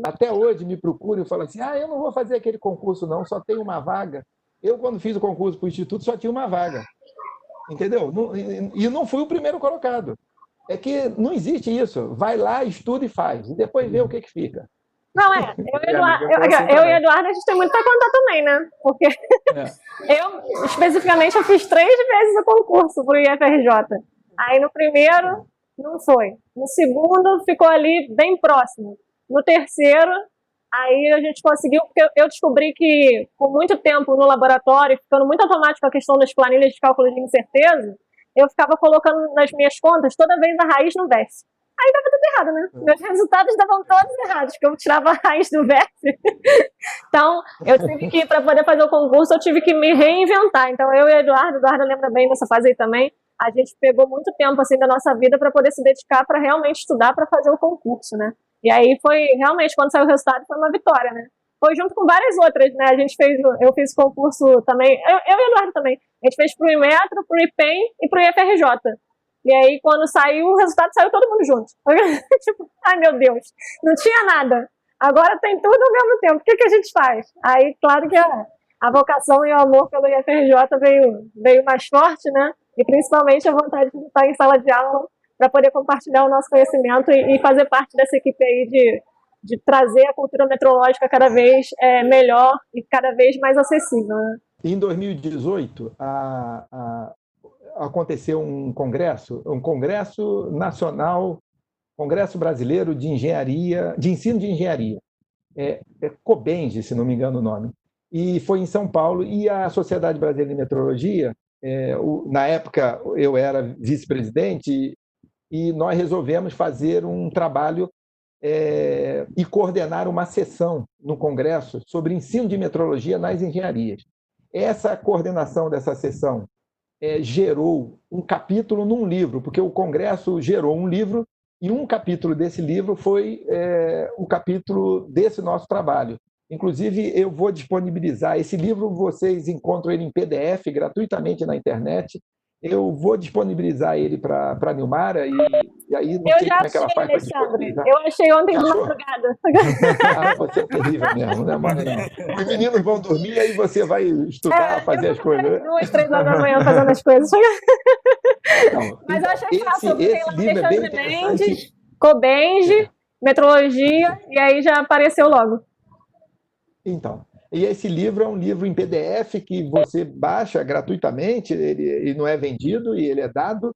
Speaker 2: Até hoje me procuram e falam assim, eu não vou fazer aquele concurso não, só tem uma vaga. Eu, quando fiz o concurso para o Instituto, só tinha uma vaga. Entendeu? E não fui o primeiro colocado. É que não existe isso. Vai lá, estuda e faz. E depois vê o que fica.
Speaker 1: Não, eu e a Eduarda, a gente tem muito para contar também, né? Porque eu, especificamente, eu fiz 3 vezes o concurso para o IFRJ. Aí no primeiro, não foi. No segundo, ficou ali bem próximo. No terceiro, aí a gente conseguiu, porque eu descobri que, com muito tempo no laboratório, ficando muito automático a questão das planilhas de cálculo de incerteza, eu ficava colocando nas minhas contas toda vez a raiz no vértice. Aí dava tudo errado, né? Meus resultados davam todos errados, porque eu tirava a raiz do vértice. Então, eu tive que, para poder fazer o concurso, eu tive que me reinventar. Então, eu e a Eduarda lembra bem dessa fase aí também, a gente pegou muito tempo, assim, da nossa vida para poder se dedicar para realmente estudar para fazer o concurso, né? E aí foi, realmente, quando saiu o resultado, foi uma vitória, né? Foi junto com várias outras, né? Eu fiz concurso também, eu e a Eduardo também. A gente fez pro Inmetro, pro IPEM e pro IFRJ. E aí, quando saiu o resultado, saiu todo mundo junto. Tipo, ai meu Deus, não tinha nada. Agora tem tudo ao mesmo tempo. O que a gente faz? Aí, claro que a vocação e o amor pelo IFRJ veio mais forte, né? E principalmente a vontade de estar em sala de aula para poder compartilhar o nosso conhecimento e fazer parte dessa equipe aí de trazer a cultura metrológica cada vez melhor e cada vez mais acessível, né?
Speaker 2: Em 2018, aconteceu um congresso nacional, Congresso Brasileiro de Engenharia, de Ensino de Engenharia, COBENGE, se não me engano o nome, e foi em São Paulo, e a Sociedade Brasileira de Metrologia, na época eu era vice-presidente, e nós resolvemos fazer um trabalho e coordenar uma sessão no Congresso sobre ensino de metrologia nas engenharias. Essa coordenação dessa sessão gerou um capítulo num livro, porque o Congresso gerou um livro e um capítulo desse livro foi o capítulo desse nosso trabalho. Inclusive, eu vou disponibilizar esse livro, vocês encontram ele em PDF gratuitamente na internet. Eu vou disponibilizar ele para a Nilmara e aí não sei como é que ela faz para disponibilizar.
Speaker 1: Eu achei ontem de madrugada.
Speaker 2: Você é terrível mesmo, né, mano? Não. Os meninos vão dormir, aí você vai estudar, fazer as coisas.
Speaker 1: 2, 3 horas da manhã fazendo as coisas. Não, mas eu achei fácil.
Speaker 2: Esse livro é bem interessante.
Speaker 1: COBENGE, metrologia, e aí já apareceu logo.
Speaker 2: Então, e esse livro é um livro em PDF que você baixa gratuitamente, ele não é vendido e ele é dado,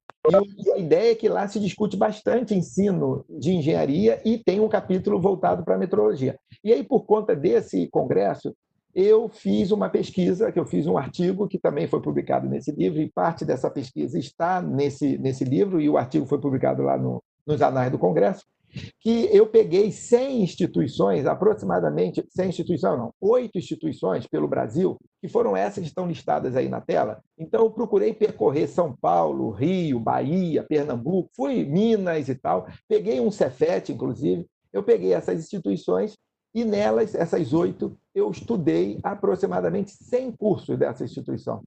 Speaker 2: e a ideia é que lá se discute bastante ensino de engenharia e tem um capítulo voltado para a metrologia. E aí, por conta desse congresso, eu fiz uma pesquisa, que eu fiz um artigo que também foi publicado nesse livro, e parte dessa pesquisa está nesse livro, e o artigo foi publicado lá nos anais do Congresso, que eu peguei 100 instituições, aproximadamente, 100 instituições não, 8 instituições pelo Brasil, que foram essas que estão listadas aí na tela. Então, eu procurei percorrer São Paulo, Rio, Bahia, Pernambuco, fui Minas e tal, peguei um Cefet, inclusive, eu peguei essas instituições e nelas, essas 8, eu estudei aproximadamente 100 cursos dessa instituição.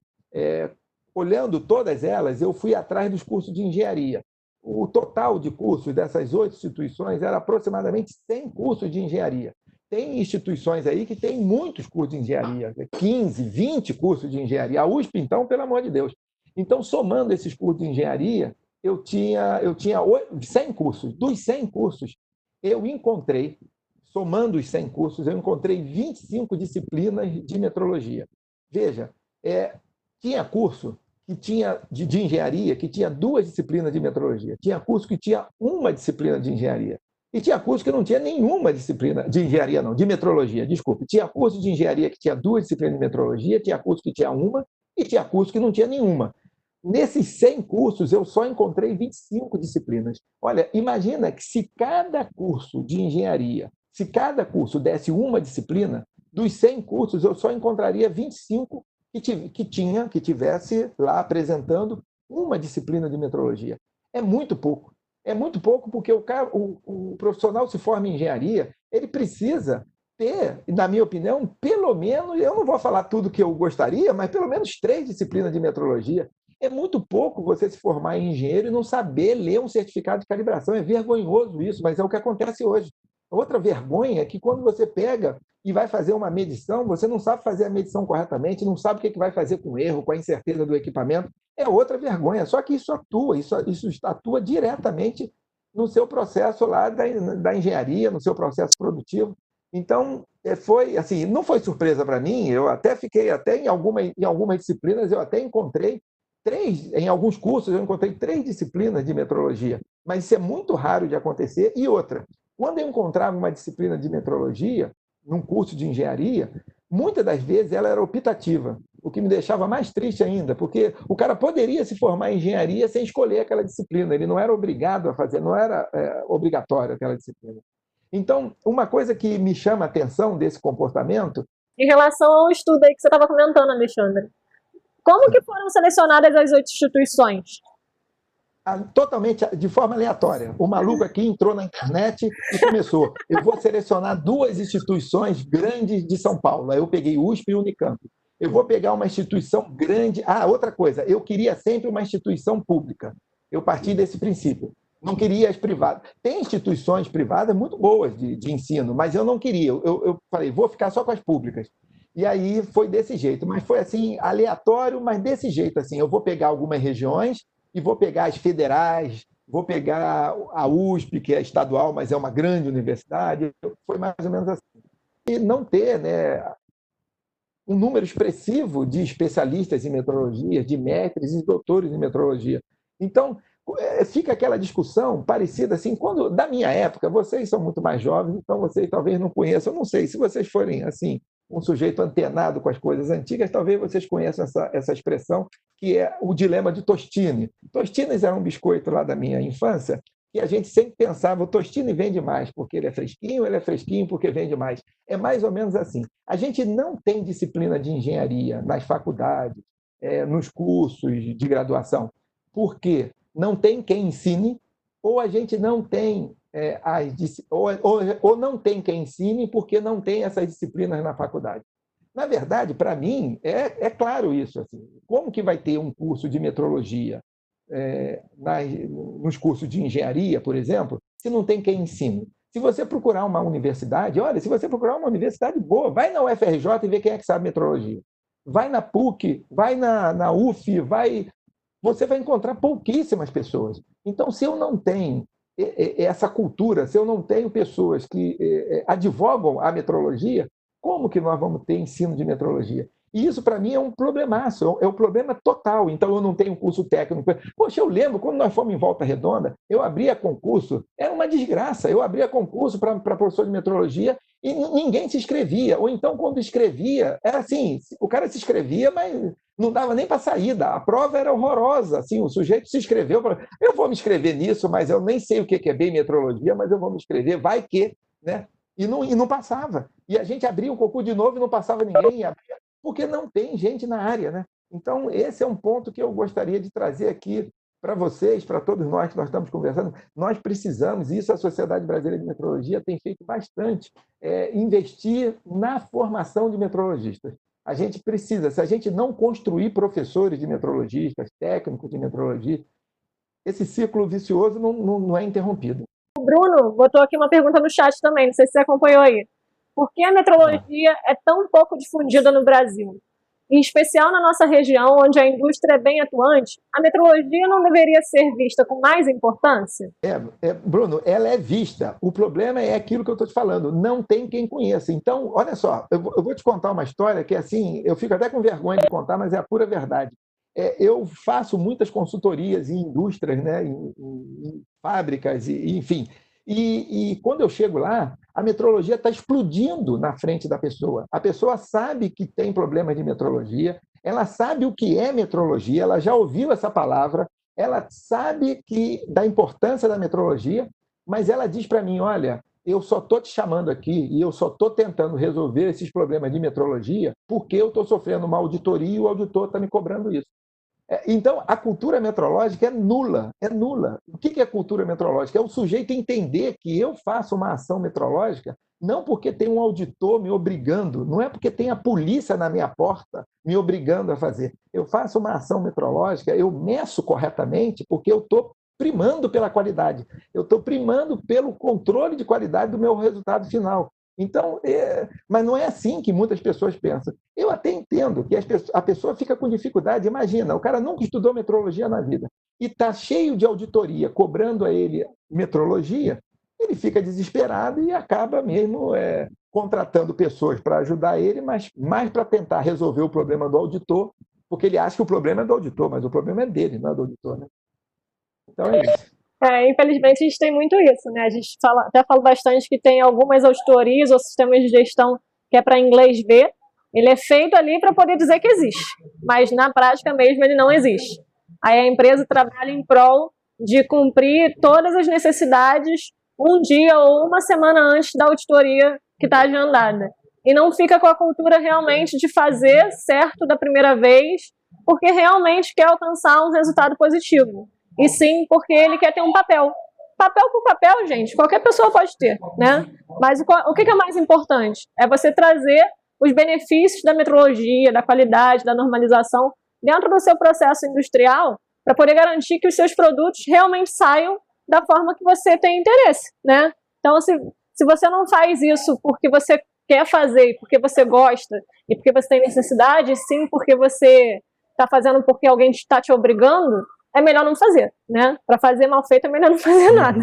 Speaker 2: Olhando todas elas, eu fui atrás dos cursos de engenharia. O total de cursos dessas 8 instituições era aproximadamente 100 cursos de engenharia. tem instituições aí que têm muitos cursos de engenharia, 15, 20 cursos de engenharia. A USP, então, pelo amor de Deus. Então, somando esses cursos de engenharia, eu tinha 100 cursos. Dos 100 cursos, eu encontrei, somando os 100 cursos, eu encontrei 25 disciplinas de metrologia. Veja, tinha curso que tinha de engenharia que tinha 2 disciplinas de metrologia. Tinha curso que tinha uma disciplina de engenharia. E tinha curso que não tinha nenhuma disciplina de engenharia, não, de metrologia, desculpe. Tinha curso de engenharia que tinha 2 disciplinas de metrologia, tinha curso que tinha uma, e tinha curso que não tinha nenhuma. Nesses 100 cursos, eu só encontrei 25 disciplinas. Olha, imagina que se cada curso de engenharia, se cada curso desse uma disciplina, dos 100 cursos, eu só encontraria 25 que tivesse lá apresentando uma disciplina de metrologia. É muito pouco. É muito pouco porque o profissional se forma em engenharia, ele precisa ter, na minha opinião, pelo menos, eu não vou falar tudo que eu gostaria, mas pelo menos 3 disciplinas de metrologia. É muito pouco você se formar em engenheiro e não saber ler um certificado de calibração. É vergonhoso isso, mas é o que acontece hoje. Outra vergonha é que quando você pega e vai fazer uma medição, você não sabe fazer a medição corretamente, não sabe o que vai fazer com o erro, com a incerteza do equipamento. É outra vergonha. Só que isso atua diretamente no seu processo lá da engenharia, no seu processo produtivo. Então, foi assim, não foi surpresa para mim, eu até fiquei, até em algumas disciplinas, eu até encontrei em alguns cursos eu encontrei 3 disciplinas de metrologia, mas isso é muito raro de acontecer. E outra, quando eu encontrava uma disciplina de metrologia, num curso de engenharia, muitas das vezes ela era optativa, o que me deixava mais triste ainda, porque o cara poderia se formar em engenharia sem escolher aquela disciplina, ele não era obrigado a fazer, não era obrigatório aquela disciplina. Então, uma coisa que me chama a atenção desse comportamento.
Speaker 1: Em relação ao estudo aí que você estava comentando, Alexandre, como que foram selecionadas as 8 instituições?
Speaker 2: Totalmente de forma aleatória. O maluco aqui entrou na internet e começou. Eu vou selecionar 2 instituições grandes de São Paulo. Aí eu peguei USP e Unicamp. Eu vou pegar uma instituição grande. Outra coisa, eu queria sempre uma instituição pública. Eu parti desse princípio. Não queria as privadas. Tem instituições privadas muito boas de ensino, mas eu não queria. Eu falei, vou ficar só com as públicas. E aí foi desse jeito, mas foi assim, aleatório, mas desse jeito, assim, eu vou pegar algumas regiões e vou pegar as federais, vou pegar a USP, que é estadual, mas é uma grande universidade, foi mais ou menos assim. E não ter, né, um número expressivo de especialistas em metrologia, de mestres e doutores em metrologia. Então, fica aquela discussão parecida assim, quando, da minha época, vocês são muito mais jovens, então vocês talvez não conheçam, eu não sei, se vocês forem assim, um sujeito antenado com as coisas antigas, talvez vocês conheçam essa expressão, que é o dilema de Tostine. Tostines era um biscoito lá da minha infância, que a gente sempre pensava, o Tostine vende mais porque ele é fresquinho porque vende mais. É mais ou menos assim. A gente não tem disciplina de engenharia nas faculdades, nos cursos de graduação, porque não tem quem ensine, ou a gente não tem ou não tem quem ensine porque não tem essas disciplinas na faculdade. Na verdade, para mim, é claro isso. Assim, como que vai ter um curso de metrologia nos cursos de engenharia, por exemplo, se não tem quem ensine? Se você procurar uma universidade, olha, se você procurar uma universidade boa, vai na UFRJ e vê quem é que sabe metrologia. Vai na PUC, vai na UF, você vai encontrar pouquíssimas pessoas. Então, se eu não tenho essa cultura, se eu não tenho pessoas que advogam a metrologia, como que nós vamos ter ensino de metrologia? E isso, para mim, é um problemaço, é um problema total. Então, eu não tenho curso técnico. Poxa, eu lembro, quando nós fomos em Volta Redonda, eu abria concurso, era uma desgraça. Eu abria concurso para professor de metrologia e ninguém se inscrevia. Ou então, quando escrevia, era assim, o cara se inscrevia, mas não dava nem para saída. A prova era horrorosa. Assim, o sujeito se inscreveu, falou, eu vou me inscrever nisso, mas eu nem sei o que é bem metrologia, mas eu vou me inscrever, vai que, né? E não passava. E a gente abria um concurso de novo e não passava ninguém, porque não tem gente na área, né? Então, esse é um ponto que eu gostaria de trazer aqui para vocês, para todos nós que nós estamos conversando. Nós precisamos, e isso a Sociedade Brasileira de Metrologia tem feito bastante, investir na formação de metrologistas. A gente precisa, se a gente não construir professores de metrologistas, técnicos de metrologia, esse ciclo vicioso não é interrompido.
Speaker 1: O Bruno botou aqui uma pergunta no chat também, não sei se você acompanhou aí. Por que a metrologia é tão pouco difundida no Brasil? Em especial na nossa região, onde a indústria é bem atuante, a metrologia não deveria ser vista com mais importância?
Speaker 2: Bruno, ela é vista. O problema é aquilo que eu estou te falando, não tem quem conheça. Então, olha só, eu vou te contar uma história que, assim, eu fico até com vergonha de contar, mas é a pura verdade. Eu faço muitas consultorias em indústrias, né, em fábricas, enfim. E quando eu chego lá, a metrologia está explodindo na frente da pessoa. A pessoa sabe que tem problema de metrologia, ela sabe o que é metrologia, ela já ouviu essa palavra, ela sabe da importância da metrologia, mas ela diz para mim, olha, eu só estou te chamando aqui e eu só estou tentando resolver esses problemas de metrologia porque eu estou sofrendo uma auditoria e o auditor está me cobrando isso. Então, a cultura metrológica é nula, é nula. O que é cultura metrológica? É o sujeito entender que eu faço uma ação metrológica não porque tem um auditor me obrigando, não é porque tem a polícia na minha porta me obrigando a fazer. Eu faço uma ação metrológica, eu meço corretamente porque eu estou primando pela qualidade, eu estou primando pelo controle de qualidade do meu resultado final. Então, mas não é assim que muitas pessoas pensam. Eu até entendo que a pessoa fica com dificuldade. Imagina, o cara nunca estudou metrologia na vida e está cheio de auditoria cobrando a ele metrologia, ele fica desesperado e acaba mesmo contratando pessoas para ajudar ele, mas mais para tentar resolver o problema do auditor, porque ele acha que o problema é do auditor, mas o problema é dele, não é do auditor. Né? Então é isso.
Speaker 1: Infelizmente, a gente tem muito isso, né? A gente até fala bastante que tem algumas auditorias ou sistemas de gestão que é para inglês ver. Ele é feito ali para poder dizer que existe, mas na prática mesmo ele não existe. Aí a empresa trabalha em prol de cumprir todas as necessidades um dia ou uma semana antes da auditoria que está agendada. E não fica com a cultura realmente de fazer certo da primeira vez, porque realmente quer alcançar um resultado positivo. E sim porque ele quer ter um papel. Papel por papel, gente, qualquer pessoa pode ter, né? Mas o que é mais importante? É você trazer os benefícios da metrologia, da qualidade, da normalização dentro do seu processo industrial para poder garantir que os seus produtos realmente saiam da forma que você tem interesse, né? Então, se você não faz isso porque você quer fazer, porque você gosta e porque você tem necessidade, sim porque você está fazendo porque alguém está te obrigando, é melhor não fazer, né? Para fazer mal feito é melhor não fazer nada.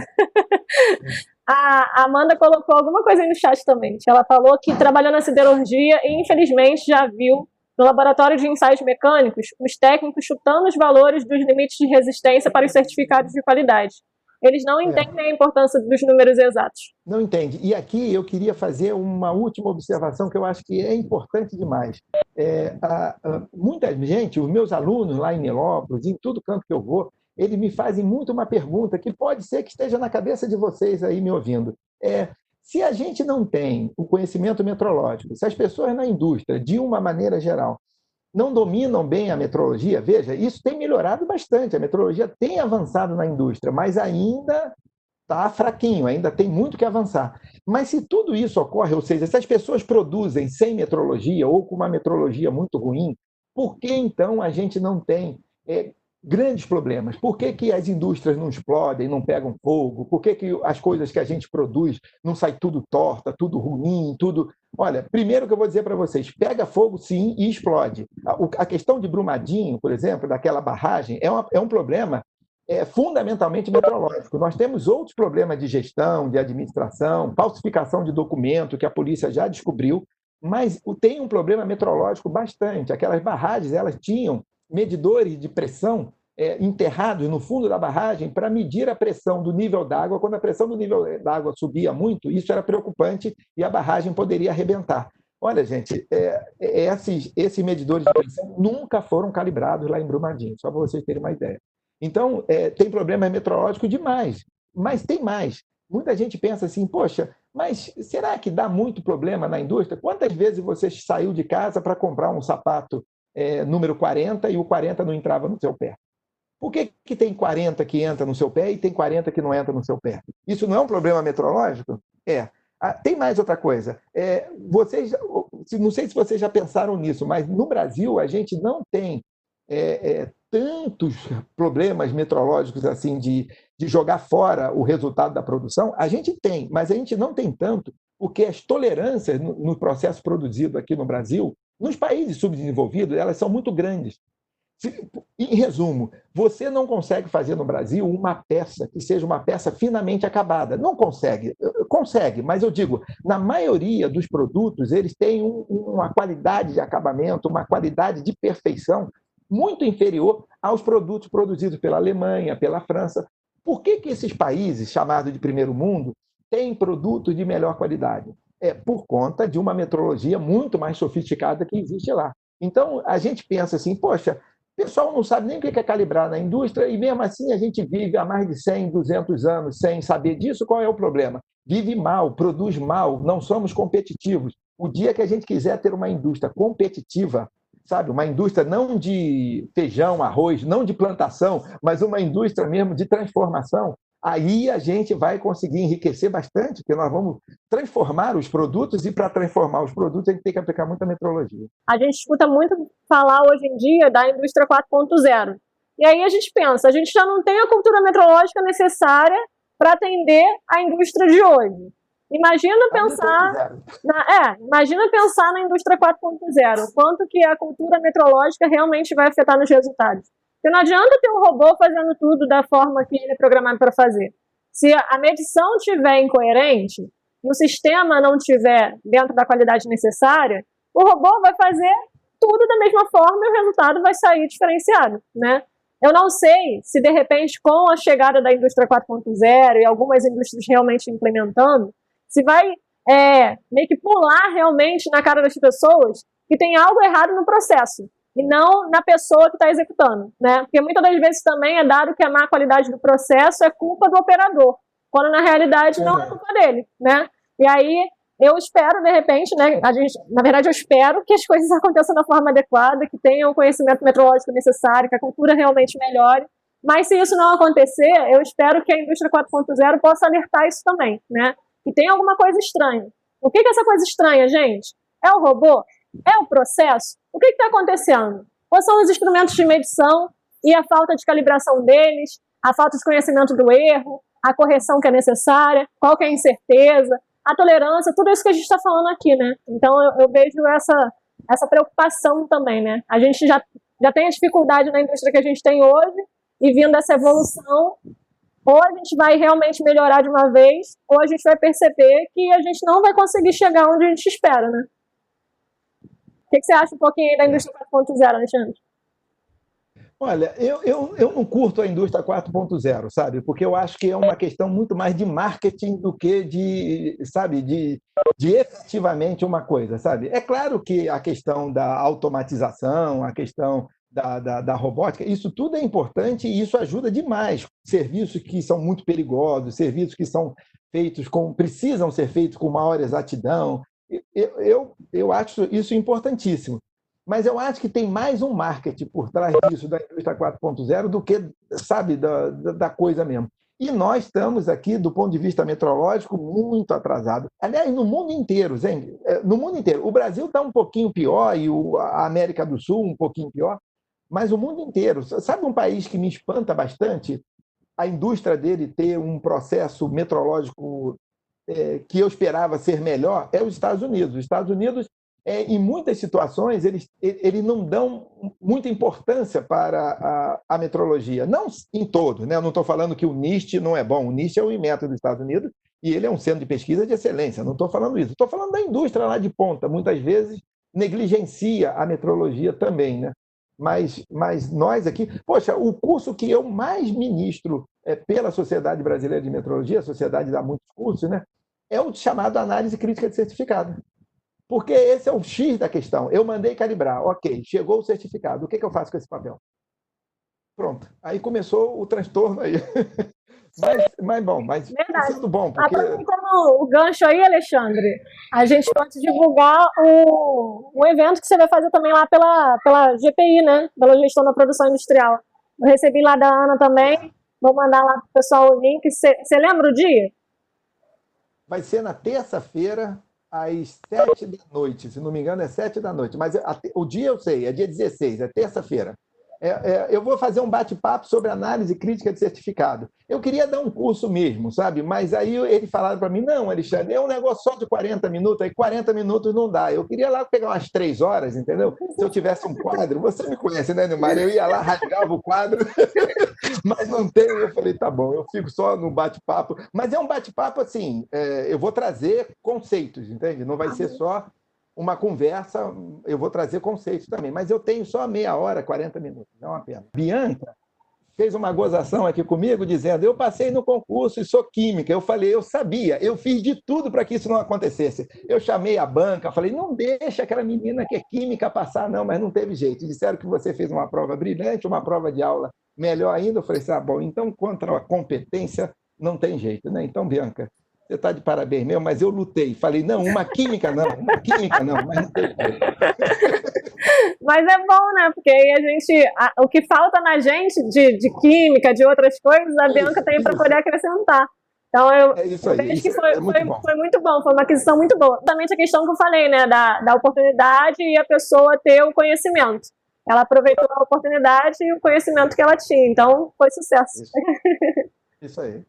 Speaker 1: A Amanda colocou alguma coisa aí no chat também. Ela falou que trabalhou na siderurgia e infelizmente já viu no laboratório de ensaios mecânicos os técnicos chutando os valores dos limites de resistência para os certificados de qualidade. Eles não entendem a importância dos números exatos.
Speaker 2: Não entende. E aqui eu queria fazer uma última observação que eu acho que é importante demais. Muita gente, os meus alunos lá em Nilópolis, em todo canto que eu vou, eles me fazem muito uma pergunta que pode ser que esteja na cabeça de vocês aí me ouvindo. Se a gente não tem o conhecimento metrológico, se as pessoas na indústria, de uma maneira geral, não dominam bem a metrologia, veja, isso tem melhorado bastante, a metrologia tem avançado na indústria, mas ainda está fraquinho, ainda tem muito que avançar. Mas se tudo isso ocorre, ou seja, se as pessoas produzem sem metrologia ou com uma metrologia muito ruim, por que então a gente não tem grandes problemas? Por que as indústrias não explodem, não pegam fogo? Por que as coisas que a gente produz não sai tudo torta, tudo ruim, tudo... Olha, primeiro que eu vou dizer para vocês, pega fogo sim e explode. A questão de Brumadinho, por exemplo, daquela barragem, é um problema fundamentalmente metrológico. Nós temos outros problemas de gestão, de administração, falsificação de documento, que a polícia já descobriu, mas tem um problema metrológico bastante. Aquelas barragens, elas tinham medidores de pressão enterrados no fundo da barragem para medir a pressão do nível d'água. Quando a pressão do nível d'água subia muito, isso era preocupante e a barragem poderia arrebentar. Olha, gente, esses medidores de pressão nunca foram calibrados lá em Brumadinho, só para vocês terem uma ideia. Então, tem problema meteorológico demais, mas tem mais. Muita gente pensa assim, poxa, mas será que dá muito problema na indústria? Quantas vezes você saiu de casa para comprar um sapato número 40 e o 40 não entrava no seu pé? Por que tem 40 que entra no seu pé e tem 40 que não entra no seu pé? Isso não é um problema meteorológico? Tem mais outra coisa. Não sei se vocês já pensaram nisso, mas no Brasil a gente não tem tantos problemas meteorológicos assim de jogar fora o resultado da produção. A gente tem, mas a gente não tem tanto porque as tolerâncias no processo produzido aqui no Brasil, nos países subdesenvolvidos, elas são muito grandes. Em resumo, você não consegue fazer no Brasil uma peça que seja uma peça finamente acabada. Não consegue. Consegue, mas eu digo, na maioria dos produtos, eles têm uma qualidade de acabamento, uma qualidade de perfeição muito inferior aos produtos produzidos pela Alemanha, pela França. Por que esses países, chamados de primeiro mundo, têm produtos de melhor qualidade? É por conta de uma metrologia muito mais sofisticada que existe lá. Então, a gente pensa assim, poxa, o pessoal não sabe nem o que é calibrar na indústria e, mesmo assim, a gente vive há mais de 100, 200 anos sem saber disso. Qual é o problema? Vive mal, produz mal, não somos competitivos. O dia que a gente quiser ter uma indústria competitiva, sabe, uma indústria não de feijão, arroz, não de plantação, mas uma indústria mesmo de transformação, aí a gente vai conseguir enriquecer bastante, porque nós vamos transformar os produtos, e para transformar os produtos a gente tem que aplicar muita metrologia.
Speaker 1: A gente escuta muito falar hoje em dia da indústria 4.0. E aí a gente pensa, a gente já não tem a cultura metrológica necessária para atender a indústria de hoje. Imagina pensar na indústria 4.0, quanto que a cultura metrológica realmente vai afetar nos resultados. Porque não adianta ter um robô fazendo tudo da forma que ele é programado para fazer. Se a medição estiver incoerente, e o sistema não estiver dentro da qualidade necessária, o robô vai fazer tudo da mesma forma e o resultado vai sair diferenciado, né? Eu não sei se, de repente, com a chegada da indústria 4.0 e algumas indústrias realmente implementando, se vai meio que pular realmente na cara das pessoas que tem algo errado no processo e não na pessoa que está executando, né? Porque muitas das vezes também é dado que a má qualidade do processo é culpa do operador, quando na realidade não é culpa dele, né? E aí eu espero, de repente, né? Na verdade, eu espero que as coisas aconteçam da forma adequada, que tenham o conhecimento metrológico necessário, que a cultura realmente melhore. Mas se isso não acontecer, eu espero que a indústria 4.0 possa alertar isso também, né? Que tem alguma coisa estranha. O que é essa coisa estranha, gente? É o robô? É o processo? O que está acontecendo? Ou são os instrumentos de medição e a falta de calibração deles, a falta de conhecimento do erro, a correção que é necessária, qual que é a incerteza, a tolerância, tudo isso que a gente está falando aqui, né? Então eu vejo essa preocupação também, né? A gente já tem a dificuldade na indústria que a gente tem hoje, e vindo essa evolução, ou a gente vai realmente melhorar de uma vez, ou a gente vai perceber que a gente não vai conseguir chegar onde a gente espera, né? O que você acha um pouquinho aí da indústria 4.0, Alexandre?
Speaker 2: Olha, eu não curto a indústria 4.0, sabe? Porque eu acho que é uma questão muito mais de marketing do que de efetivamente uma coisa, sabe? É claro que a questão da automatização, a questão da robótica, isso tudo é importante e isso ajuda demais. Serviços que são muito perigosos, serviços que são precisam ser feitos com maior exatidão. Eu acho isso importantíssimo. Mas eu acho que tem mais um marketing por trás disso, da indústria 4.0, do que, sabe, da coisa mesmo. E nós estamos aqui, do ponto de vista meteorológico, muito atrasados. Aliás, no mundo inteiro, gente, no mundo inteiro. O Brasil está um pouquinho pior, e a América do Sul um pouquinho pior, mas o mundo inteiro. Sabe um país que me espanta bastante? A indústria dele ter um processo meteorológico que eu esperava ser melhor é os Estados Unidos. Os Estados Unidos, em muitas situações, eles não dão muita importância para a metrologia. Não em todo, né? Eu não estou falando que o NIST não é bom. O NIST é o INMET dos Estados Unidos e ele é um centro de pesquisa de excelência. Não estou falando isso. Estou falando da indústria lá de ponta. Muitas vezes negligencia a metrologia também, né? Mas nós aqui... Poxa, o curso que eu mais ministro pela Sociedade Brasileira de Metrologia, a sociedade dá muitos cursos, né? É o chamado análise crítica de certificado. Porque esse é o X da questão. Eu mandei calibrar, ok, chegou o certificado. O que eu faço com esse papel? Pronto. Aí começou o transtorno aí. Mas sendo bom, porque...
Speaker 1: Aproveitando o gancho aí, Alexandre, a gente pode divulgar um evento que você vai fazer também lá pela GPI, né? Pela Gestão da Produção Industrial. Eu recebi lá da Ana também, vou mandar lá para o pessoal o link. Você lembra o dia?
Speaker 2: Vai ser na terça-feira, às 7 da noite. Se não me engano, é 7 da noite. Mas o dia eu sei, é dia 16, é terça-feira. Eu vou fazer um bate-papo sobre análise crítica de certificado. Eu queria dar um curso mesmo, sabe? Mas aí ele falaram para mim, não, Alexandre, é um negócio só de 40 minutos, aí 40 minutos não dá. Eu queria lá pegar umas 3 horas, entendeu? Se eu tivesse um quadro, você me conhece, né, Nilmar? Eu ia lá, rasgava o quadro, mas não tem. Eu falei, tá bom, eu fico só no bate-papo. Mas é um bate-papo assim, eu vou trazer conceitos, entende? Não vai ser só uma conversa, eu vou trazer conceitos também, mas eu tenho só meia hora, 40 minutos, não é uma pena. Bianca fez uma gozação aqui comigo, dizendo, eu passei no concurso e sou química. Eu falei, eu sabia, eu fiz de tudo para que isso não acontecesse. Eu chamei a banca, falei, não deixa aquela menina que é química passar, não, mas não teve jeito. Disseram que você fez uma prova brilhante, uma prova de aula melhor ainda. Eu falei, ah, bom, então contra a competência não tem jeito, né? Então, Bianca, você está de parabéns mesmo, mas eu lutei. Falei, não, uma química não, mas não teve jeito.
Speaker 1: Mas é bom, né? Porque aí o que falta na gente de química, de outras coisas, a Bianca tem para poder acrescentar. Então, eu vejo que foi muito bom, foi uma aquisição muito boa. Exatamente a questão que eu falei, né? Da oportunidade e a pessoa ter o conhecimento. Ela aproveitou a oportunidade e o conhecimento que ela tinha. Então, foi sucesso.
Speaker 2: Isso aí.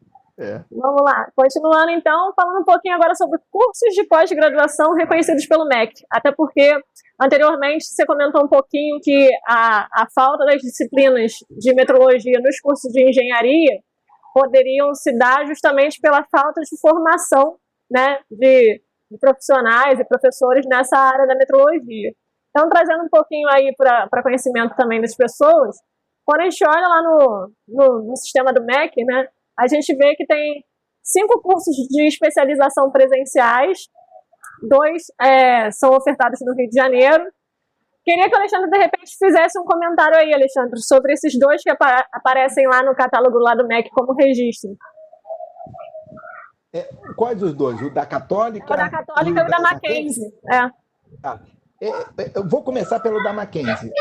Speaker 1: Vamos lá. Continuando, então, falando um pouquinho agora sobre cursos de pós-graduação reconhecidos pelo MEC. Até porque, anteriormente, você comentou um pouquinho que a falta das disciplinas de metrologia nos cursos de engenharia poderiam se dar justamente pela falta de formação, né, de profissionais e professores nessa área da metrologia. Então, trazendo um pouquinho aí para conhecimento também das pessoas, quando a gente olha lá no sistema do MEC, né, a gente vê que tem 5 cursos de especialização presenciais, 2 são ofertados no Rio de Janeiro. Queria que o Alexandre, de repente, fizesse um comentário aí, Alexandre, sobre esses 2 que aparecem lá no catálogo lá do MEC como registro.
Speaker 2: Quais os 2? O da Católica?
Speaker 1: O da Católica e o da Mackenzie.
Speaker 2: Eu vou começar pelo da Mackenzie.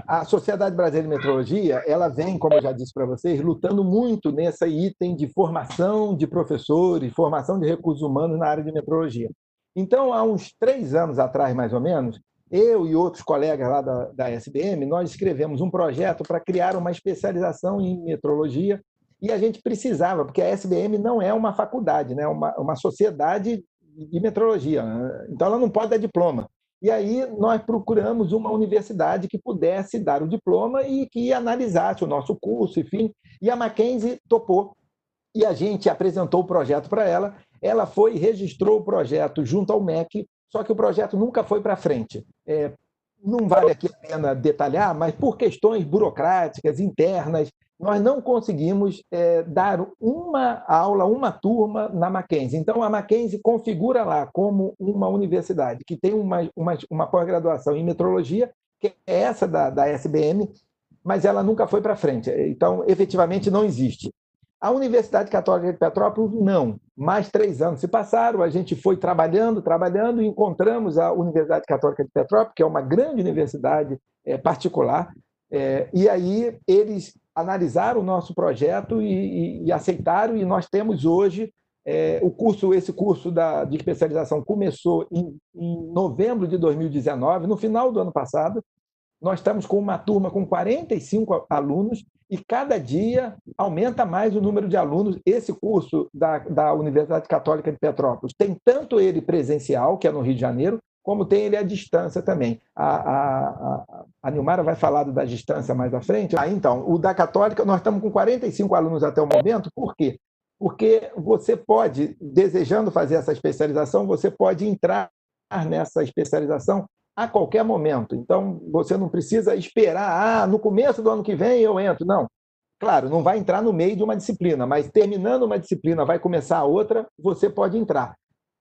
Speaker 2: A Sociedade Brasileira de Metrologia, ela vem, como eu já disse para vocês, lutando muito nesse item de formação de professores, formação de recursos humanos na área de metrologia. Então, há uns 3 anos atrás, mais ou menos, eu e outros colegas lá da SBM, nós escrevemos um projeto para criar uma especialização em metrologia e a gente precisava, porque a SBM não é uma faculdade, né? Uma sociedade de metrologia, então ela não pode dar diploma. E aí nós procuramos uma universidade que pudesse dar o diploma e que analisasse o nosso curso, enfim. E a Mackenzie topou. E a gente apresentou o projeto para ela. Ela foi e registrou o projeto junto ao MEC, só que o projeto nunca foi para frente. Não vale aqui a pena detalhar, mas por questões burocráticas, internas, nós não conseguimos dar uma aula, uma turma na Mackenzie. Então, a Mackenzie configura lá como uma universidade que tem uma pós-graduação em metrologia, que é essa da SBM, mas ela nunca foi para frente. Então, efetivamente, não existe. A Universidade Católica de Petrópolis, não. Mais 3 anos se passaram, a gente foi trabalhando, e encontramos a Universidade Católica de Petrópolis, que é uma grande universidade particular, e aí eles analisaram o nosso projeto e aceitaram, e nós temos hoje esse curso de especialização começou em novembro de 2019, no final do ano passado. Nós estamos com uma turma com 45 alunos e cada dia aumenta mais o número de alunos. Esse curso da Universidade Católica de Petrópolis tem tanto ele presencial, que é no Rio de Janeiro, como tem ele à distância também. A Nilmara vai falar da distância mais à frente. Então, o da Católica, nós estamos com 45 alunos até o momento. Por quê? Porque você pode, desejando fazer essa especialização, você pode entrar nessa especialização a qualquer momento. Então, você não precisa esperar, no começo do ano que vem eu entro. Não. Claro, não vai entrar no meio de uma disciplina, mas terminando uma disciplina, vai começar a outra, você pode entrar.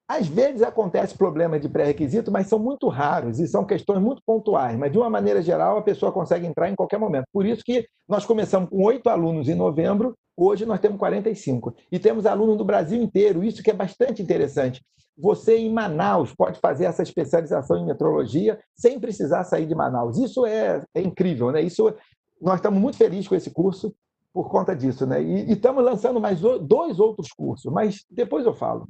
Speaker 2: Às vezes acontece problemas de pré-requisito, mas são muito raros e são questões muito pontuais. Mas, de uma maneira geral, a pessoa consegue entrar em qualquer momento. Por isso que nós começamos com 8 alunos em novembro, hoje nós temos 45. E temos alunos do Brasil inteiro, isso que é bastante interessante. Você, em Manaus, pode fazer essa especialização em metrologia sem precisar sair de Manaus. Isso é incrível, né? Nós estamos muito felizes com esse curso por conta disso, né? E estamos lançando mais 2 outros cursos, mas depois eu falo.